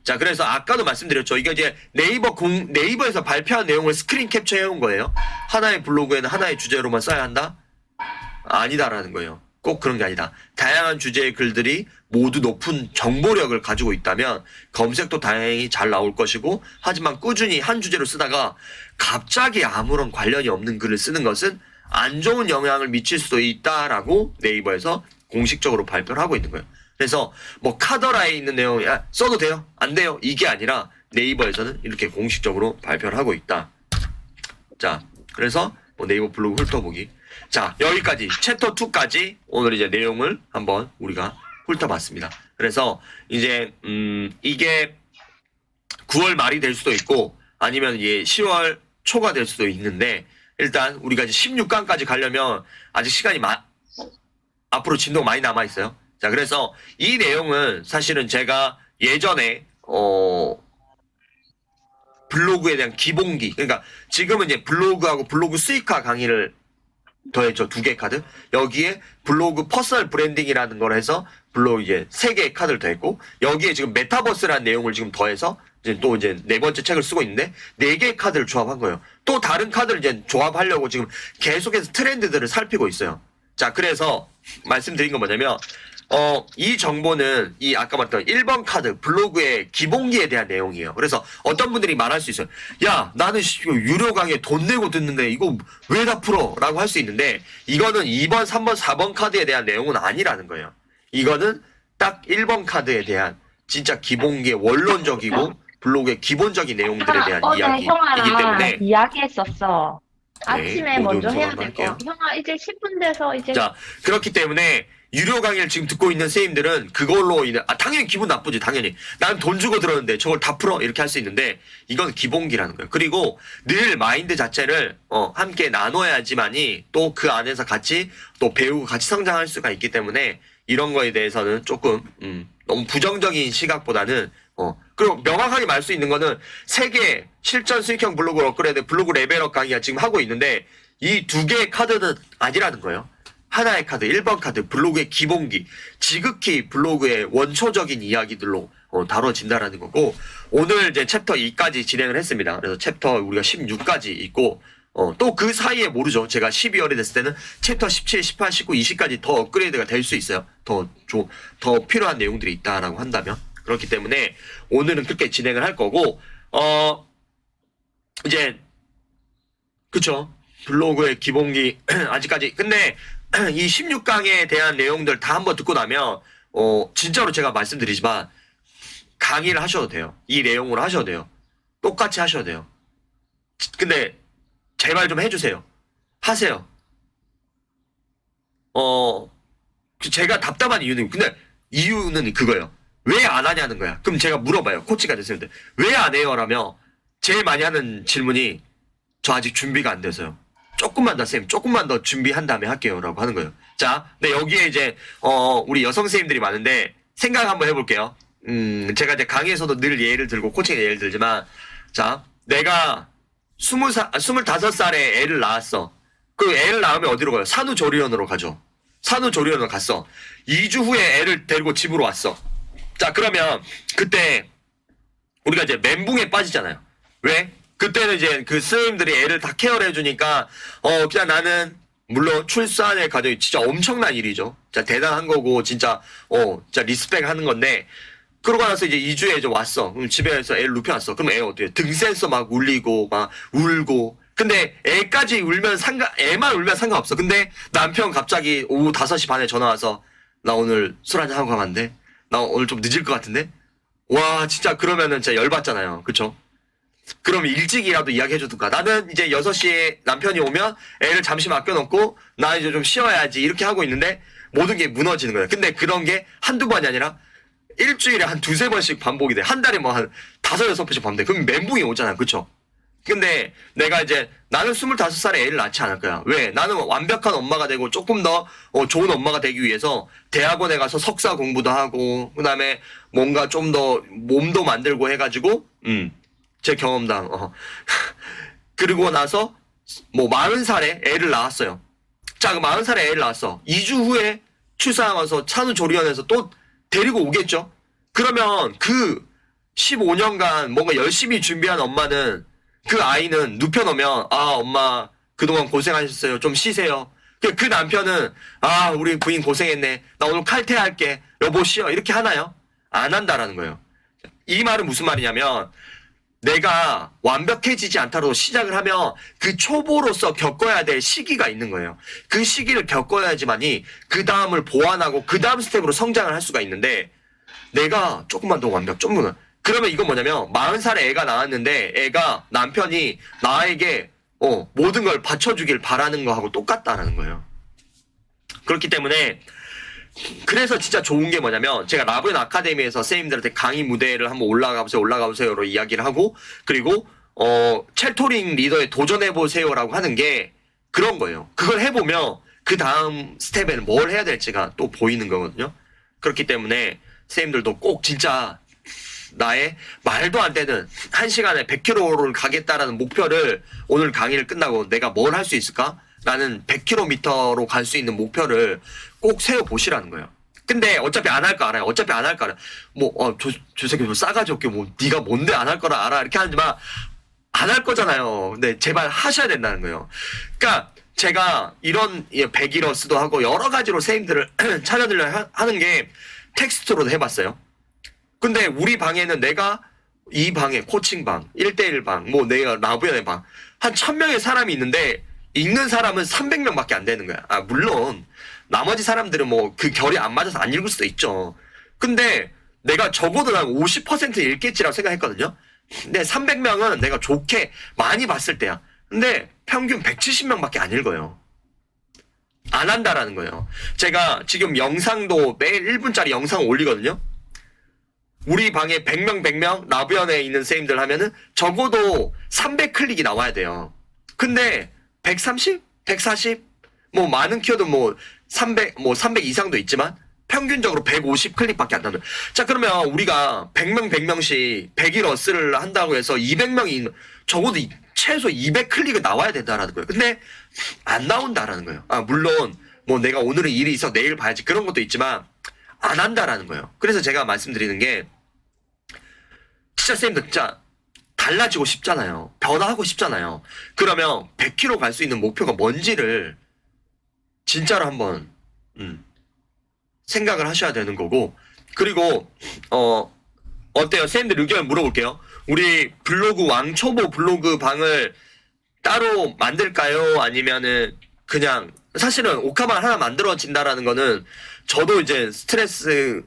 자, 그래서 아까도 말씀드렸죠. 이게 이제 네이버에서 발표한 내용을 스크린 캡처해 온 거예요. 하나의 블로그에는 하나의 주제로만 써야 한다? 아니다라는 거예요. 꼭 그런 게 아니다. 다양한 주제의 글들이 모두 높은 정보력을 가지고 있다면 검색도 다행히 잘 나올 것이고, 하지만 꾸준히 한 주제로 쓰다가 갑자기 아무런 관련이 없는 글을 쓰는 것은 안 좋은 영향을 미칠 수도 있다라고 네이버에서 공식적으로 발표를 하고 있는 거예요. 그래서 뭐 카더라에 있는 내용 써도 돼요? 안 돼요? 이게 아니라 네이버에서는 이렇게 공식적으로 발표를 하고 있다. 자, 그래서 뭐 네이버 블로그 훑어보기. 자, 여기까지 챕터 2까지 오늘 이제 내용을 한번 우리가 훑어봤습니다. 그래서 이제 이게 9월 말이 될 수도 있고 아니면 이게 10월 초가 될 수도 있는데, 일단 우리가 이제 16강까지 가려면 아직 시간이 앞으로 진도가 많이 남아 있어요. 자, 그래서 이 내용은 사실은 제가 예전에 블로그에 대한 기본기, 그러니까 지금은 이제 블로그하고 블로그 수익화 강의를 더했죠. 2개 카드. 여기에 블로그 퍼스널 브랜딩이라는 걸 해서 블로그 이제 3개의 카드를 더했고, 여기에 지금 메타버스라는 내용을 지금 더해서 이제 또 이제 4번째 책을 쓰고 있는데 4개의 카드를 조합한 거예요. 또 다른 카드를 이제 조합하려고 지금 계속해서 트렌드들을 살피고 있어요. 자, 그래서 말씀드린 건 뭐냐면 이 정보는 이 아까 말했던 1번 카드 블로그의 기본기에 대한 내용이에요. 그래서 어떤 분들이 말할 수 있어요. 야, 나는 유료 강의에 돈 내고 듣는데 이거 왜 다 풀어? 라고 할 수 있는데, 이거는 2번, 3번, 4번 카드에 대한 내용은 아니라는 거예요. 이거는 딱 1번 카드에 대한 진짜 기본기의 원론적이고 블로그의 기본적인 내용들에 대한 이야기이기 때문에 이야기했었어. 네, 아침에 먼저 해야 될 거. 형아 이제 10분 돼서 이제. 자, 그렇기 때문에 유료 강의를 지금 듣고 있는 선생님들은 그걸로 인해 당연히 기분 나쁘지. 당연히 난 돈 주고 들었는데 저걸 다 풀어 이렇게 할 수 있는데, 이건 기본기라는 거예요. 그리고 늘 마인드 자체를 함께 나눠야지만이 또 그 안에서 같이 또 배우고 같이 성장할 수가 있기 때문에, 이런 거에 대해서는 조금 너무 부정적인 시각보다는 그리고 명확하게 말 수 있는 거는, 세계 실전 수익형 블로그 업그레이드 블로그 레벨업 강의가 지금 하고 있는데 이 2개의 카드는 아니라는 거예요. 하나의 카드, 1번 카드, 블로그의 기본기, 지극히 블로그의 원초적인 이야기들로 다뤄진다라는 거고, 오늘 이제 챕터 2까지 진행을 했습니다. 그래서 챕터 우리가 16까지 있고, 또 그 사이에 모르죠. 제가 12월에 됐을 때는 챕터 17, 18, 19, 20까지 더 업그레이드가 될 수 있어요. 더 필요한 내용들이 있다라고 한다면. 그렇기 때문에 오늘은 그렇게 진행을 할 거고, 이제, 그쵸. 블로그의 기본기, 아직까지. 근데, 이 16강에 대한 내용들 다 한번 듣고 나면, 진짜로 제가 말씀드리지만, 강의를 하셔도 돼요. 이 내용으로 하셔도 돼요. 똑같이 하셔도 돼요. 근데, 제발 좀 해주세요. 하세요. 제가 답답한 이유는, 근데 이유는 그거예요. 왜 안 하냐는 거야. 그럼 제가 물어봐요. 코치가 됐을 때. 왜 안 해요? 라며 제일 많이 하는 질문이, 저 아직 준비가 안 돼서요. 조금만 더 쌤, 조금만 더 준비한 다음에 할게요. 라고 하는 거예요. 자, 근데 여기에 이제, 우리 여성 선생님들이 많은데, 생각 한번 해볼게요. 제가 이제 강의에서도 늘 예를 들고, 코칭에 예를 들지만, 자, 내가 25살에 애를 낳았어. 그 애를 낳으면 어디로 가요? 산후조리원으로 가죠. 산후조리원으로 갔어. 2주 후에 애를 데리고 집으로 왔어. 자, 그러면, 그때, 우리가 이제 멘붕에 빠지잖아요. 왜? 그때는 이제 그 스님들이 애를 다 케어를 해주니까, 그냥 나는, 물론 출산의 과정이 진짜 엄청난 일이죠. 진짜 대단한 거고, 진짜, 진짜 리스펙 하는 건데, 그러고 나서 이제 2주에 이제 왔어. 그럼 집에서 애를 눕혀놨어. 그럼 애 어때요? 등 센서 막 울리고, 막 울고. 근데 애까지 울면 애만 울면 상관없어. 근데 남편 갑자기 오후 5시 반에 전화 와서, 나 오늘 술 한잔 하고 가면 안 돼? 나 오늘 좀 늦을 것 같은데? 와, 진짜 그러면은 진짜 열받잖아요. 그쵸? 그럼 일찍이라도 이야기해주든가. 나는 이제 6시에 남편이 오면 애를 잠시 맡겨놓고 나 이제 좀 쉬어야지 이렇게 하고 있는데 모든 게 무너지는 거예요. 근데 그런 게 한두 번이 아니라 일주일에 한 2-3번씩 반복이 돼. 한 달에 뭐 한 5-6번씩 반복돼. 그럼 멘붕이 오잖아요. 그쵸? 근데 내가 이제 나는 25살에 애를 낳지 않을 거야. 왜? 나는 완벽한 엄마가 되고 조금 더 좋은 엄마가 되기 위해서 대학원에 가서 석사 공부도 하고 그다음에 뭔가 좀 더 몸도 만들고 해가지고 제 경험담 그리고 나서 뭐 40살에 애를 낳았어요. 자, 그 40살에 애를 낳았어. 2주 후에 출산하고 와서 산후조리원에서 또 데리고 오겠죠. 그러면 그 15년간 뭔가 열심히 준비한 엄마는 그 아이는 눕혀놓으면 아 엄마 그동안 고생하셨어요. 좀 쉬세요. 그 남편은 아 우리 부인 고생했네. 나 오늘 칼퇴할게. 여보 쉬어. 이렇게 하나요? 안 한다라는 거예요. 이 말은 무슨 말이냐면 내가 완벽해지지 않더라도 시작을 하면 그 초보로서 겪어야 될 시기가 있는 거예요. 그 시기를 겪어야지만이 그 다음을 보완하고 그 다음 스텝으로 성장을 할 수가 있는데 내가 조금만 더 조금만 그러면 이건 뭐냐면 40살에 애가 나왔는데 애가 남편이 나에게 모든 걸 받쳐주길 바라는 거하고 똑같다라는 거예요. 그렇기 때문에 그래서 진짜 좋은 게 뭐냐면 제가 라브연 아카데미에서 선생님들한테 강의 무대를 한번 올라가보세요로 이야기를 하고 그리고 첼토링 리더에 도전해보세요라고 하는 게 그런 거예요. 그걸 해보면 그 다음 스텝에는 뭘 해야 될지가 또 보이는 거거든요. 그렇기 때문에 선생님들도 꼭 진짜 나의 말도 안 되는 1시간에 100km를 가겠다라는 목표를 오늘 강의를 끝나고 내가 뭘 할 수 있을까? 라는 100km로 갈 수 있는 목표를 꼭 세워보시라는 거예요. 근데 어차피 안 할 거 알아요. 어차피 안 할 거 알아요. 저 새끼 뭐 싸가지 없게 네가 뭔데 안 할 거라 알아. 이렇게 하지만 안 할 거잖아요. 근데 제발 하셔야 된다는 거예요. 그러니까 제가 이런 백이러스도 하고 여러 가지로 선생님들을 찾아들려 하는 게 텍스트로도 해봤어요. 근데 우리 방에는 내가 이 방에 코칭방, 1대1 방, 뭐 내가 라브연의 방, 한 1000명의 사람이 있는데 읽는 사람은 300명밖에 안 되는 거야. 아, 물론 나머지 사람들은 뭐 그 결이 안 맞아서 안 읽을 수도 있죠. 근데 내가 적어도 한 50% 읽겠지라고 생각했거든요. 근데 300명은 내가 좋게 많이 봤을 때야. 근데 평균 170명밖에 안 읽어요. 안 한다라는 거예요. 제가 지금 영상도 매일 1분짜리 영상 올리거든요. 우리 방에 100명 라브연에 있는 선생님들 하면은 적어도 300클릭이 나와야 돼요. 근데 130, 140, 뭐 많은 키워드 뭐 300 이상도 있지만 평균적으로 150클릭밖에 안 나와요. 자, 그러면 우리가 100명씩 100일 한다고 해서 200명이 적어도 최소 200클릭은 나와야 된다라는 거예요. 근데 안 나온다라는 거예요. 아, 물론 뭐 내가 오늘은 일이 있어 내일 봐야지 그런 것도 있지만 안 한다라는 거예요. 그래서 제가 말씀드리는 게 진짜 쌤들 진짜 달라지고 싶잖아요. 변화하고 싶잖아요. 그러면 100km 갈 수 있는 목표가 뭔지를 진짜로 한번 생각을 하셔야 되는 거고 그리고 어때요? 쌤들 의견 물어볼게요. 우리 블로그 왕초보 블로그 방을 따로 만들까요? 아니면은 그냥 사실은 오카방 하나 만들어진다라는 거는 저도 이제 스트레스가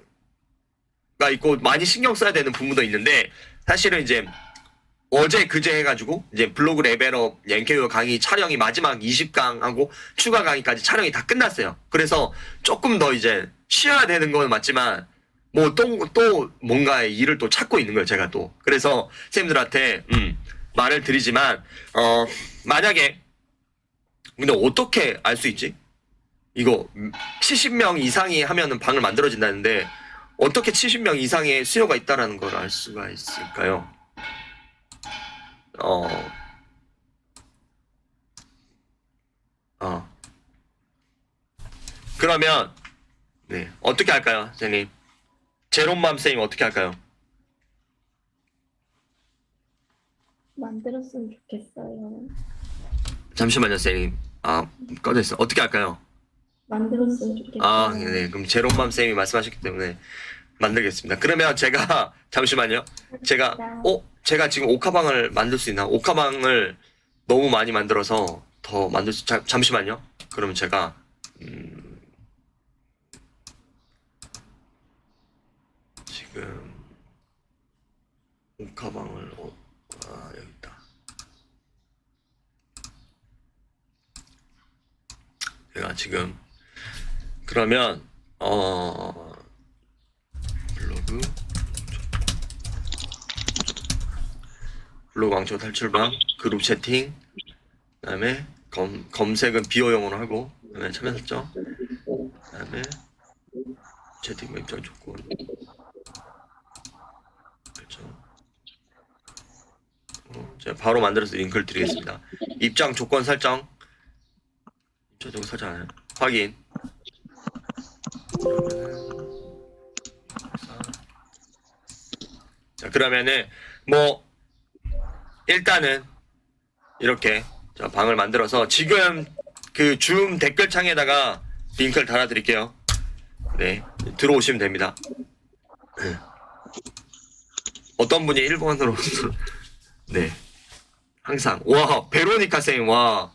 있고 많이 신경 써야 되는 부분도 있는데 사실은 이제 어제 그제 해가지고 이제 블로그 레벨업 엔케이오 강의 촬영이 마지막 20강하고 추가 강의까지 촬영이 다 끝났어요. 그래서 조금 더 이제 쉬어야 되는 건 맞지만 뭐 또 뭔가의 일을 또 찾고 있는 거예요. 제가 또 그래서 쌤들한테 말을 드리지만 만약에 근데 어떻게 알 수 있지? 이거 70명 이상이 하면은 방을 만들어진다는데 어떻게 70명 이상의 수요가 있다라는 걸 알 수가 있을까요? 그러면 네 어떻게 할까요, 선생님? 제롬맘 선생님 어떻게 할까요? 만들었으면 좋겠어요. 잠시만요, 선생님. 꺼져 있어. 어떻게 할까요? 만들었으면 좋겠어요. 네. 그럼 제롬맘 선생님이 말씀하셨기 때문에 만들겠습니다. 그러면 제가 잠시만요. 제가 지금 오카방을 만들 수 있나? 오카방을 너무 많이 만들어서 더 만들 수 잠시만요. 그러면 제가 지금 오카방을 여기 있다. 제가 지금 그러면 블로그 블로그 왕초 탈출방, 그룹 채팅, 그다음에 검색은 비호용으로 하고, 그다음에 참여 설정, 그다음에 채팅 입장 조건, 그렇죠. 제가 바로 만들어서 링크를 드리겠습니다. 입장 조건 설정, 입장 조건 설정 안 해요. 확인. 자, 그러면은 뭐 일단은 이렇게 자, 방을 만들어서 지금 그 줌 댓글창에다가 링크를 달아드릴게요. 네, 들어오시면 됩니다. 어떤 분이 일본어로 네, 항상 와 베로니카 쌤, 와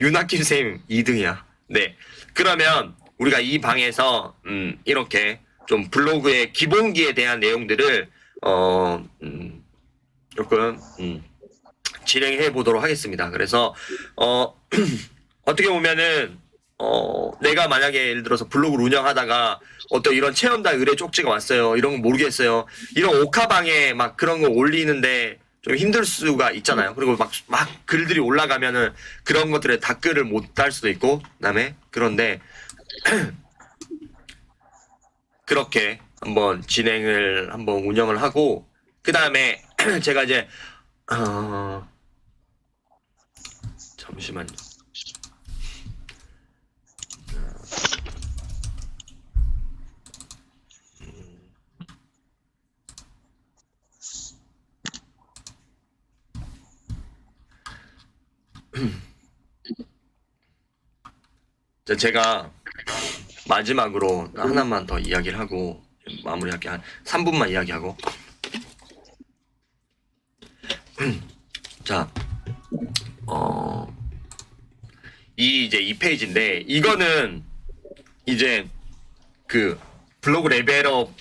윤학김 쌤 2등이야. 네, 그러면 우리가 이 방에서 이렇게 좀 블로그의 기본기에 대한 내용들을 조금 진행해 보도록 하겠습니다. 그래서 어떻게 보면은 내가 만약에 예를 들어서 블로그를 운영하다가 어떤 이런 체험단 의뢰 쪽지가 왔어요. 이런 거 모르겠어요. 이런 오카방에 막 그런 거 올리는데 좀 힘들 수가 있잖아요. 그리고 막 글들이 올라가면은 그런 것들에 댓글을 못 달 수도 있고, 그다음에 그런데 그렇게 한번 진행을 한번 운영을 하고, 그 다음에 제가 이제 잠시만요. 제가 마지막으로 하나만 더 이야기를 하고 마무리할게요. 한 3분만 이야기하고. 자, 이 페이지인데, 이거는 이제 그 블로그 레벨업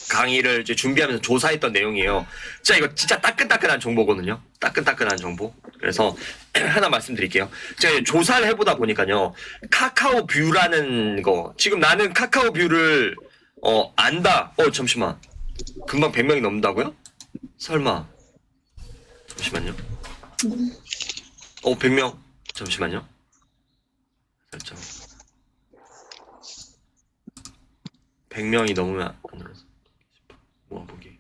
강의를 이제 준비하면서 조사했던 내용이에요. 자, 이거 진짜 따끈따끈한 정보거든요. 따끈따끈한 정보. 그래서 하나 말씀드릴게요. 제가 조사를 해보다 보니까요, 카카오 뷰라는 거, 지금 나는 카카오 뷰를 안다. 잠시만. 금방 100명이 넘는다고요? 설마. 잠시만요. 100명. 잠시만요. 살짝. 100명이 넘으면 안 눌러서. 모아보기.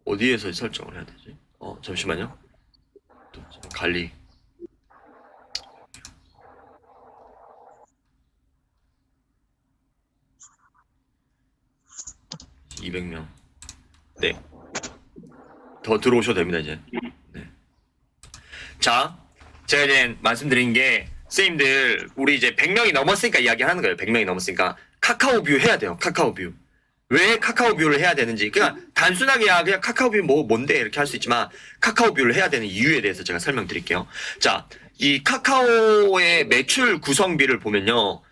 어디에서 설정을 해야 되지? 잠시만요. 관리. 200명. 네. 더 들어오셔도 됩니다, 이제. 네. 자, 제가 이제 말씀드린 게, 선생님들, 우리 이제 100명이 넘었으니까 이야기하는 거예요. 100명이 넘었으니까. 카카오뷰 해야 돼요, 카카오뷰. 왜 카카오뷰를 해야 되는지. 그냥 단순하게 그냥 카카오뷰 뭔데 이렇게 할 수 있지만, 카카오뷰를 해야 되는 이유에 대해서 제가 설명드릴게요. 자, 이 카카오의 매출 구성비를 보면요,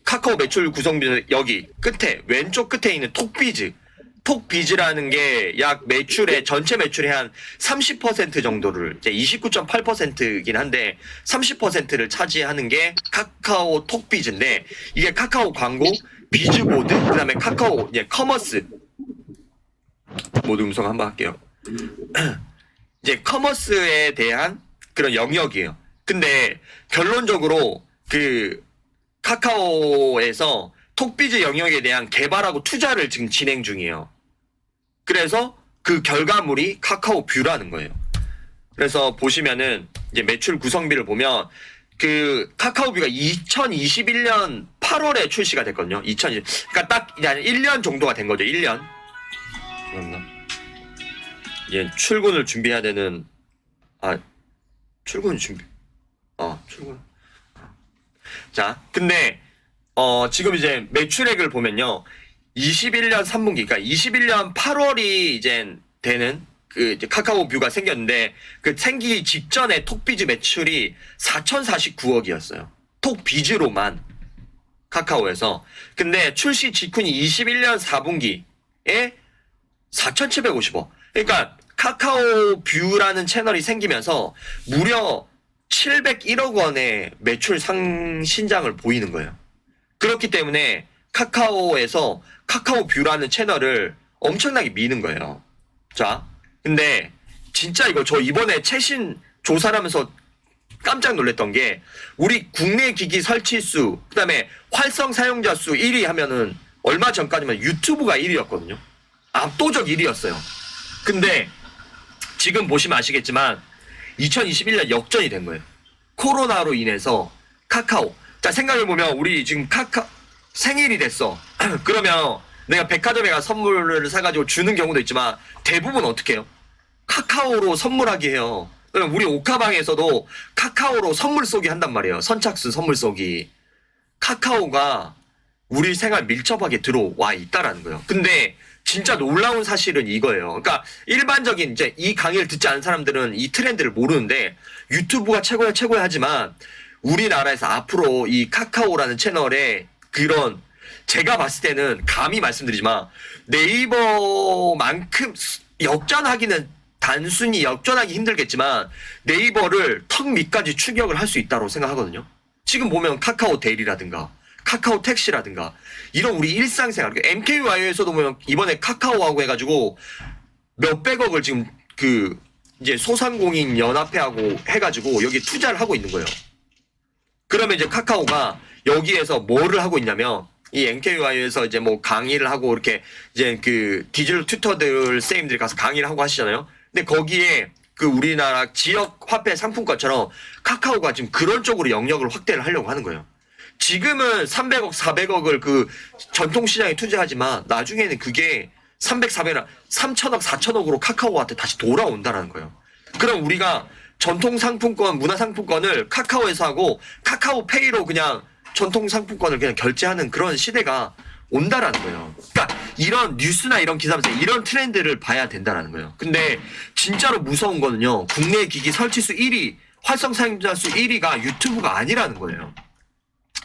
카카오 매출 구성비는 여기 끝에, 왼쪽 끝에 있는 톡비즈. 톡비즈라는 게 약 매출의 전체 매출의 한 30% 정도를, 이제 29.8%이긴 한데 30%를 차지하는 게 카카오 톡비즈인데, 이게 카카오 광고, 비즈보드, 그다음에 카카오 이제 커머스 모두 음성 한번 할게요. 이제 커머스에 대한 그런 영역이에요. 근데 결론적으로 그 카카오에서 톡비즈 영역에 대한 개발하고 투자를 지금 진행 중이에요. 그래서 그 결과물이 카카오 뷰라는 거예요. 그래서 보시면은 이제 매출 구성비를 보면 그 카카오뷰가 2021년 8월에 출시가 됐거든요. 그러니까 딱 이제 한 1년 정도가 된 거죠. 1년. 죄송합니다. 이제 출근을 준비해야 되는 출근 준비. 출근. 자, 근데 지금 이제 매출액을 보면요. 21년 3분기, 그러니까 21년 8월이 이제 되는 그 이제 카카오뷰가 생겼는데, 그 생기기 직전에 톡비즈 매출이 4,049억이었어요. 톡비즈로만 카카오에서. 근데 출시 직후인 21년 4분기에 4,750억. 그러니까 카카오뷰라는 채널이 생기면서 무려 701억 원의 매출 상신장을 보이는 거예요. 그렇기 때문에 카카오에서 카카오뷰라는 채널을 엄청나게 미는 거예요. 자, 근데 진짜 이거 저 이번에 최신 조사를 하면서 깜짝 놀랐던 게 우리 국내 기기 설치 수, 그다음에 활성 사용자 수 1위 하면은 얼마 전까지만 유튜브가 1위였거든요. 압도적 1위였어요. 근데 지금 보시면 아시겠지만 2021년 역전이 된 거예요. 코로나로 인해서 카카오. 자, 생각해보면 우리 지금 생일이 됐어. 그러면 내가 백화점에 가서 선물을 사가지고 주는 경우도 있지만 대부분 어떻게 해요? 카카오로 선물하기 해요. 우리 오카방에서도 카카오로 선물 쏘기 한단 말이에요. 선착순 선물 쏘기. 카카오가 우리 생활 밀접하게 들어와 있다라는 거예요. 근데 진짜 놀라운 사실은 이거예요. 그러니까 일반적인 이제 이 강의를 듣지 않은 사람들은 이 트렌드를 모르는데 유튜브가 최고야 하지만 우리나라에서 앞으로 이 카카오라는 채널에 그런 제가 봤을 때는 감히 말씀드리지만 네이버만큼 역전하기는 단순히 역전하기 힘들겠지만 네이버를 턱 밑까지 추격을 할 수 있다고 생각하거든요. 지금 보면 카카오 대리라든가 카카오 택시라든가 이런 우리 일상생활 MKY에서도 보면 이번에 카카오하고 해가지고 몇백억을 지금 그 이제 소상공인 연합회하고 해가지고 여기 투자를 하고 있는 거예요. 그러면 이제 카카오가 여기에서 뭐를 하고 있냐면 이 NKY에서 이제 뭐 강의를 하고 이렇게 이제 그 디지털 튜터들 쌤들이 가서 강의를 하고 하시잖아요. 근데 거기에 그 우리나라 지역 화폐 상품권처럼 카카오가 지금 그런 쪽으로 영역을 확대를 하려고 하는 거예요. 지금은 300억, 400억을 그 전통시장에 투자하지만 나중에는 그게 300, 400억, 3천억, 4천억으로 카카오한테 다시 돌아온다라는 거예요. 그럼 우리가 전통 상품권, 문화 상품권을 카카오에서 하고 카카오페이로 그냥 전통 상품권을 그냥 결제하는 그런 시대가 온다라는 거예요. 그러니까 이런 뉴스나 이런 기사에서 이런 트렌드를 봐야 된다라는 거예요. 근데 진짜로 무서운 거는요. 국내 기기 설치 수 1위, 활성 사용자 수 1위가 유튜브가 아니라는 거예요.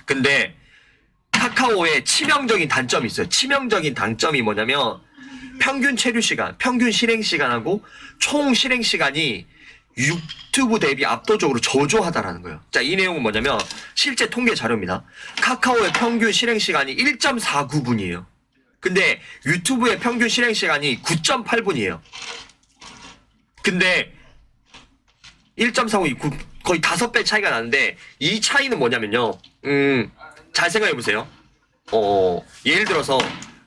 근데 카카오의 치명적인 단점이 있어요. 치명적인 단점이 뭐냐면 평균 체류 시간, 평균 실행 시간하고 총 실행 시간이 유튜브 대비 압도적으로 저조하다라는 거예요. 자, 이 내용은 뭐냐면 실제 통계 자료입니다. 카카오의 평균 실행 시간이 1.49분이에요. 근데 유튜브의 평균 실행 시간이 9.8분이에요. 근데 1.49, 거의 5배 차이가 나는데 이 차이는 뭐냐면요. 잘 생각해 보세요. 예를 들어서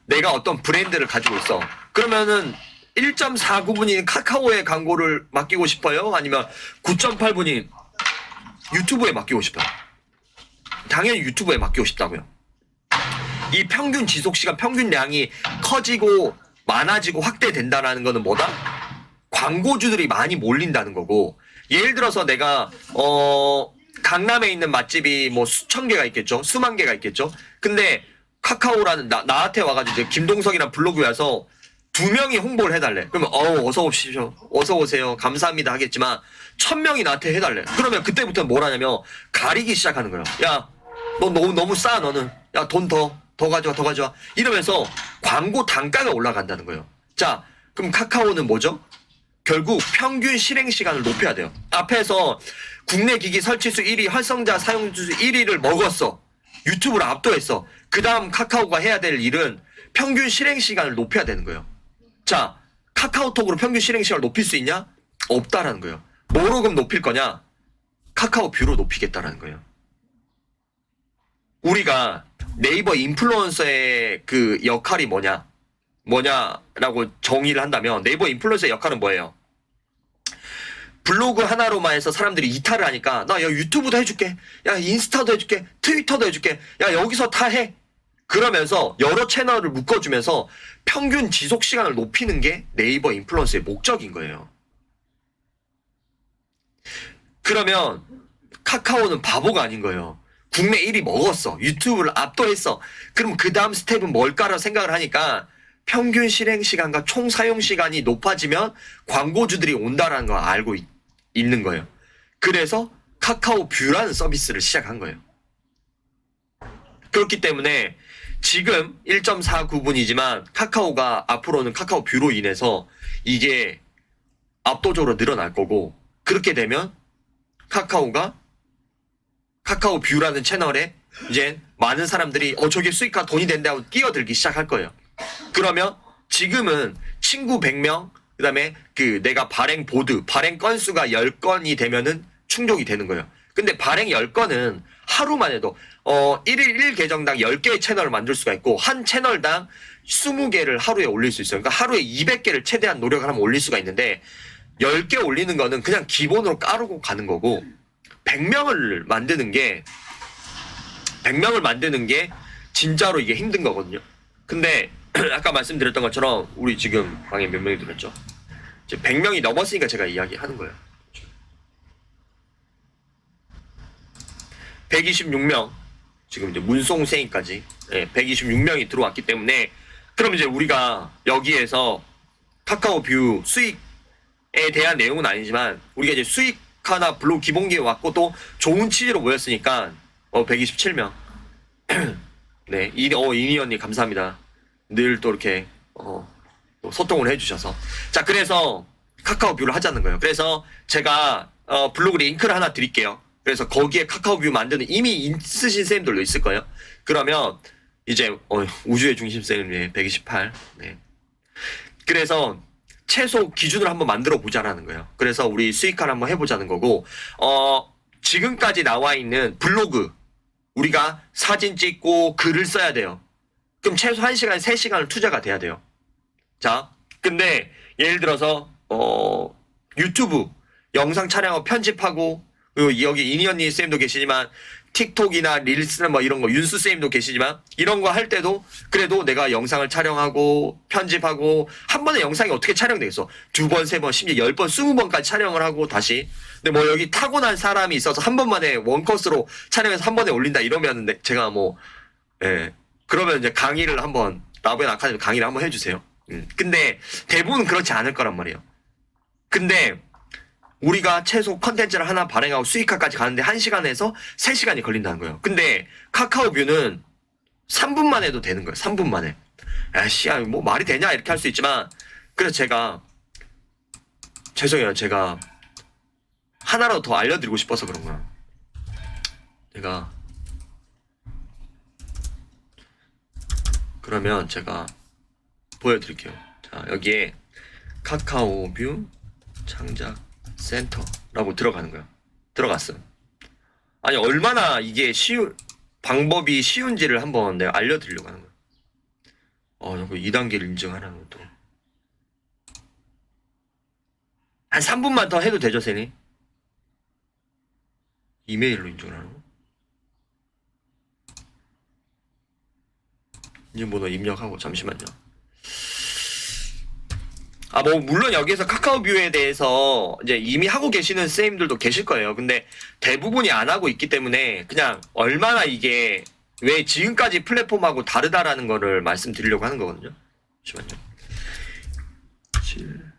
내가 어떤 브랜드를 가지고 있어. 그러면은 1.49분인 카카오에 광고를 맡기고 싶어요? 아니면 9.8분인 유튜브에 맡기고 싶어요? 당연히 유튜브에 맡기고 싶다고요. 이 평균 지속시간, 평균량이 커지고 많아지고 확대된다는 거는 뭐다? 광고주들이 많이 몰린다는 거고, 예를 들어서 내가 강남에 있는 맛집이 뭐 수천 개가 있겠죠? 수만 개가 있겠죠? 근데 카카오라는 나한테 와가지고 이제 김동석이란 블로그에 와서 2명이 홍보를 해달래. 그러면 어서 오십시오, 어서 오세요, 감사합니다 하겠지만 1000명이 나한테 해달래. 그러면 그때부터 뭘 하냐면 가리기 시작하는 거예요. 야, 너 너무 싸. 너는 야, 돈 더 가져와 이러면서 광고 단가가 올라간다는 거예요. 자, 그럼 카카오는 뭐죠? 결국 평균 실행 시간을 높여야 돼요. 앞에서 국내 기기 설치수 1위, 활성자 사용수 1위를 먹었어. 유튜브를 압도했어. 그 다음 카카오가 해야 될 일은 평균 실행 시간을 높여야 되는 거예요. 자, 카카오톡으로 평균 실행 시간을 높일 수 있냐? 없다라는 거예요. 뭐로 그럼 높일 거냐? 카카오 뷰로 높이겠다라는 거예요. 우리가 네이버 인플루언서의 그 역할이 뭐냐라고 정의를 한다면 네이버 인플루언서의 역할은 뭐예요? 블로그 하나로만 해서 사람들이 이탈을 하니까 나 야 유튜브도 해줄게, 야 인스타도 해줄게, 트위터도 해줄게, 야 여기서 다 해. 그러면서 여러 채널을 묶어주면서 평균 지속 시간을 높이는 게 네이버 인플루언서의 목적인 거예요. 그러면 카카오는 바보가 아닌 거예요. 국내 1위 먹었어. 유튜브를 압도했어. 그럼 그 다음 스텝은 뭘까라 생각을 하니까 평균 실행 시간과 총 사용 시간이 높아지면 광고주들이 온다라는 걸 알고 있는 거예요. 그래서 카카오 뷰라는 서비스를 시작한 거예요. 그렇기 때문에 지금 1.49분이지만 카카오가 앞으로는 카카오 뷰로 인해서 이게 압도적으로 늘어날 거고, 그렇게 되면 카카오가 카카오 뷰라는 채널에 이제 많은 사람들이 저게 수익화 돈이 된다고 끼어들기 시작할 거예요. 그러면 지금은 친구 100명, 그 다음에 그 내가 발행 보드, 발행 건수가 10건이 되면은 충족이 되는 거예요. 근데 발행 10건은 하루만 해도, 1일 1계정당 10개의 채널을 만들 수가 있고, 한 채널당 20개를 하루에 올릴 수 있어요. 그러니까 하루에 200개를 최대한 노력을 하면 올릴 수가 있는데, 10개 올리는 거는 그냥 기본으로 까르고 가는 거고, 100명을 만드는 게 진짜로 이게 힘든 거거든요. 근데 아까 말씀드렸던 것처럼 우리 지금 방에 몇 명이 들었죠? 이제 100명이 넘었으니까 제가 이야기하는 거예요. 126명 지금 이제 문송생까지 126명이 들어왔기 때문에 그럼 이제 우리가 여기에서 카카오 뷰 수익에 대한 내용은 아니지만 우리가 이제 수익하나 블로그 기본기에 왔고 또 좋은 취지로 모였으니까 127명 네 이니 언니 감사합니다. 늘 또 이렇게 또 소통을 해주셔서 자 그래서 카카오 뷰를 하자는 거예요. 그래서 제가 블로그 링크를 하나 드릴게요. 그래서 거기에 카카오 뷰 만드는 이미 있으신 쌤들도 있을 거예요. 그러면 이제 우주의 중심 쌤이 128 네. 그래서 최소 기준을 한번 만들어 보자라는 거예요. 그래서 우리 수익화를 한번 해보자는 거고 지금까지 나와 있는 블로그 우리가 사진 찍고 글을 써야 돼요. 그럼 최소 1시간, 3시간을 투자가 돼야 돼요. 자, 근데 예를 들어서 유튜브 영상 촬영하고 편집하고 그리고 여기 이니 언니 쌤도 계시지만 틱톡이나 릴스나 뭐 이런 거 윤수 쌤도 계시지만 이런 거 할 때도 그래도 내가 영상을 촬영하고 편집하고 한 번에 영상이 어떻게 촬영되겠어? 2번, 3번, 심지어 10번, 20번까지 촬영을 하고 다시 근데 뭐 여기 타고난 사람이 있어서 한 번만에 원컷으로 촬영해서 한 번에 올린다 이러면 제가 그러면 이제 강의를 한번 라브앤 아카데미 강의를 한번 해주세요. 근데 대부분 그렇지 않을 거란 말이에요. 근데 우리가 최소 컨텐츠를 하나 발행하고 수익화까지 가는데 1시간에서 3시간이 걸린다는 거예요. 근데 카카오 뷰는 3분만 해도 되는 거예요. 3분 만에. 아씨, 뭐 말이 되냐 이렇게 할 수 있지만 그래서 제가 죄송해요. 제가 하나라도 더 알려드리고 싶어서 그런 거야. 제가 그러면 제가 보여드릴게요. 자 여기에 카카오 뷰 창작 센터라고 들어가는 거야. 들어갔어. 아니 얼마나 이게 방법이 쉬운지를 한번 내가 알려드리려고 하는 거야. 자꾸 2단계를 인증하라는 것도. 한 3분만 더 해도 되죠, 쌤이? 이메일로 인증을 하는 거? 인증번호 입력하고 잠시만요. 뭐 물론 여기에서 카카오뷰에 대해서 이제 이미 하고 계시는 쌤들도 계실 거예요. 근데 대부분이 안 하고 있기 때문에 그냥 얼마나 이게 왜 지금까지 플랫폼하고 다르다라는 거를 말씀드리려고 하는 거거든요. 잠시만요. 7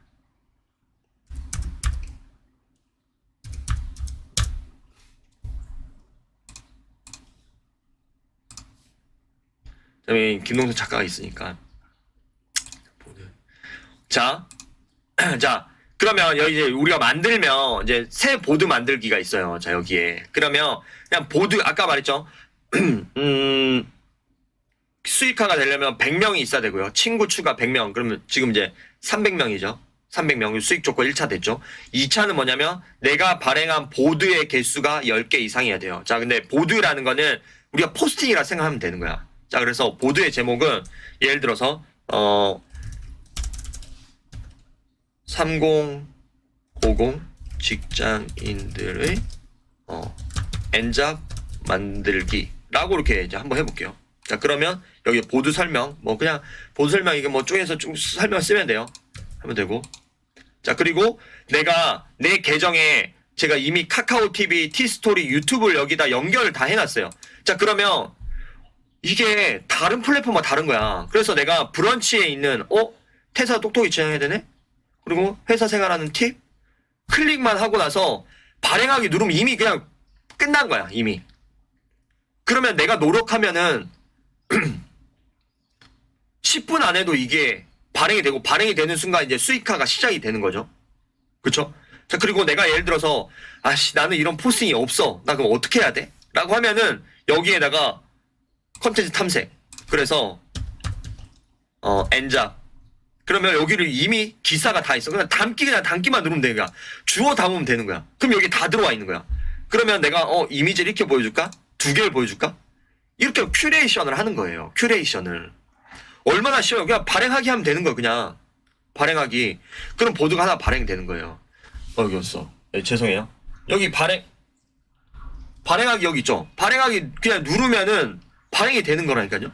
그다음에 김동선 작가가 있으니까 자, 그러면 여기 이제 우리가 만들면 이제 새 보드 만들기가 있어요. 자, 여기에. 그러면 그냥 보드, 아까 말했죠. 수익화가 되려면 100명이 있어야 되고요. 친구 추가 100명. 그러면 지금 이제 300명이죠. 300명 수익 조건 1차 됐죠. 2차는 뭐냐면 내가 발행한 보드의 개수가 10개 이상이어야 돼요. 자, 근데 보드라는 거는 우리가 포스팅이라 생각하면 되는 거야. 자, 그래서 보드의 제목은 예를 들어서, 3050 직장인들의 엔잡 만들기라고 이렇게 이제 한번 해볼게요. 자 그러면 여기 보드 설명 뭐 그냥 보드 설명 이게 뭐 쪼개서 쭉 설명 쓰면 돼요. 하면 되고 자 그리고 내가 내 계정에 제가 이미 카카오 TV, 티스토리, 유튜브를 여기다 연결을 다 해놨어요. 자 그러면 이게 다른 플랫폼과 다른 거야. 그래서 내가 브런치에 있는 퇴사 똑똑히 진행해야 되네. 그리고 회사 생활하는 팁 클릭만 하고 나서 발행하기 누르면 이미 그냥 끝난 거야 이미. 그러면 내가 노력하면은 10분 안에도 이게 발행이 되고 발행이 되는 순간 이제 수익화가 시작이 되는 거죠. 그쵸? 자 그리고 내가 예를 들어서 나는 이런 포스팅이 없어. 나 그럼 어떻게 해야 돼? 라고 하면은 여기에다가 컨텐츠 탐색 그래서 엔잡 그러면 여기를 이미 기사가 다 있어. 그냥 담기만 누르면 되는 거야. 주어 담으면 되는 거야. 그럼 여기 다 들어와 있는 거야. 그러면 내가 이미지를 이렇게 보여줄까? 2개를 보여줄까? 이렇게 큐레이션을 하는 거예요. 큐레이션을. 얼마나 쉬워요. 그냥 발행하기 하면 되는 거예요. 그냥 발행하기. 그럼 보드가 하나 발행되는 거예요. 여기 있어. 죄송해요. 여기 발행하기 여기 있죠. 발행하기 그냥 누르면은 발행이 되는 거라니까요.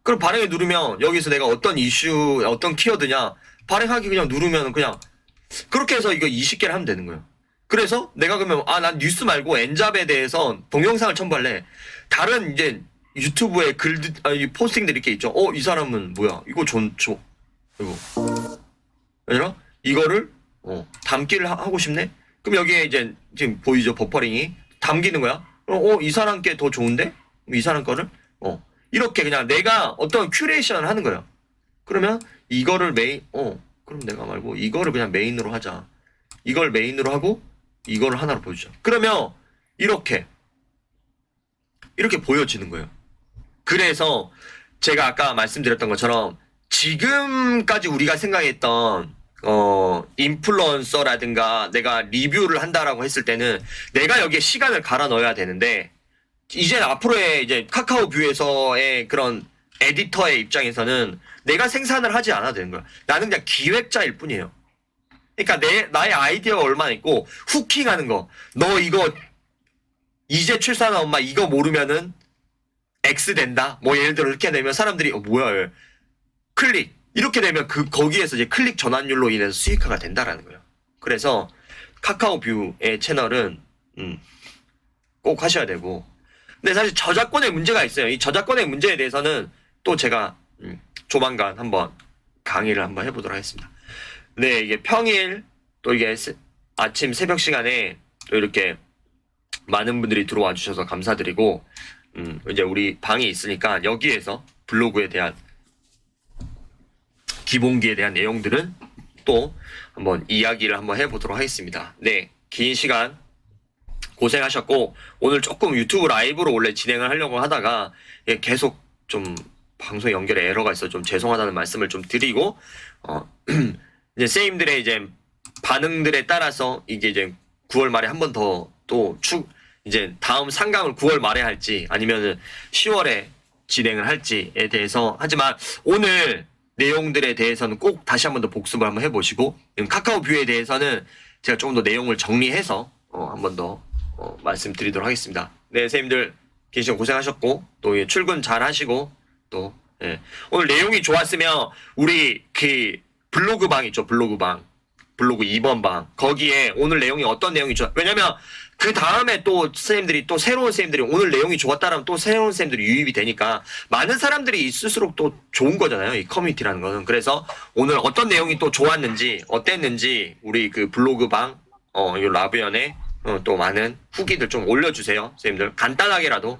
그럼 발행을 누르면 여기서 내가 어떤 이슈, 어떤 키워드냐 발행하기 그냥 누르면 그냥 그렇게 해서 이거 20개를 하면 되는 거예요. 그래서 내가 그러면 난 뉴스 말고 엔잡에 대해서 동영상을 첨부할래. 다른 이제 유튜브에 포스팅들 이렇게 있죠. 이 사람은 뭐야? 이거 이거 아니라 이거를 담기를 하고 싶네. 그럼 여기에 이제 지금 보이죠? 버퍼링이 담기는 거야. 이 사람 게 더 좋은데? 이 사람 거를 이렇게 그냥 내가 어떤 큐레이션을 하는 거예요. 그러면 이거를 그럼 내가 말고 이거를 그냥 메인으로 하자. 이걸 메인으로 하고 이거를 하나로 보여주자. 그러면 이렇게 보여지는 거예요. 그래서 제가 아까 말씀드렸던 것처럼 지금까지 우리가 생각했던 인플루언서라든가 내가 리뷰를 한다라고 했을 때는 내가 여기에 시간을 갈아 넣어야 되는데 이제 앞으로의 이제 카카오 뷰에서의 그런 에디터의 입장에서는 내가 생산을 하지 않아도 되는 거야. 나는 그냥 기획자일 뿐이에요. 그러니까 나의 아이디어가 얼마나 있고 후킹하는 거. 너 이거 이제 출산한 엄마 이거 모르면은 X 된다. 뭐 예를 들어 이렇게 되면 사람들이 뭐야 클릭 이렇게 되면 거기에서 이제 클릭 전환율로 인해서 수익화가 된다라는 거예요. 그래서 카카오 뷰의 채널은 꼭 하셔야 되고. 근데 사실 저작권의 문제가 있어요. 이 저작권의 문제에 대해서는 또 제가 조만간 한번 강의를 한번 해보도록 하겠습니다. 네, 이게 평일 또 이게 아침 새벽 시간에 또 이렇게 많은 분들이 들어와 주셔서 감사드리고 이제 우리 방이 있으니까 여기에서 블로그에 대한 기본기에 대한 내용들은 또 한번 이야기를 한번 해보도록 하겠습니다. 네, 긴 시간 고생하셨고 오늘 조금 유튜브 라이브로 원래 진행을 하려고 하다가 계속 좀 방송 연결에 에러가 있어 좀 죄송하다는 말씀을 좀 드리고 이제 쌤들의 이제 반응들에 따라서 이게 이제 9월 말에 한 번 더 또 이제 다음 상강을 9월 말에 할지 아니면은 10월에 진행을 할지에 대해서 하지만 오늘 내용들에 대해서는 꼭 다시 한 번 더 복습을 한번 해보시고 카카오 뷰에 대해서는 제가 조금 더 내용을 정리해서 한 번 더 말씀드리도록 하겠습니다. 네, 선생님들 긴 시간 고생하셨고 또 출근 잘 하시고 또 오늘 내용이 좋았으면 우리 그 블로그 방 있죠. 블로그 2번 방 거기에 오늘 내용이 어떤 내용이 좋아. 왜냐면 그 다음에 또 선생님들이 또 새로운 선생님들이 오늘 내용이 좋았다라면 또 새로운 선생님들이 유입이 되니까 많은 사람들이 있을수록 또 좋은 거잖아요. 이 커뮤니티라는 거는. 그래서 오늘 어떤 내용이 또 좋았는지 어땠는지 우리 그 블로그 방 이 라브연에 또 많은 후기들 좀 올려주세요. 선생님들 간단하게라도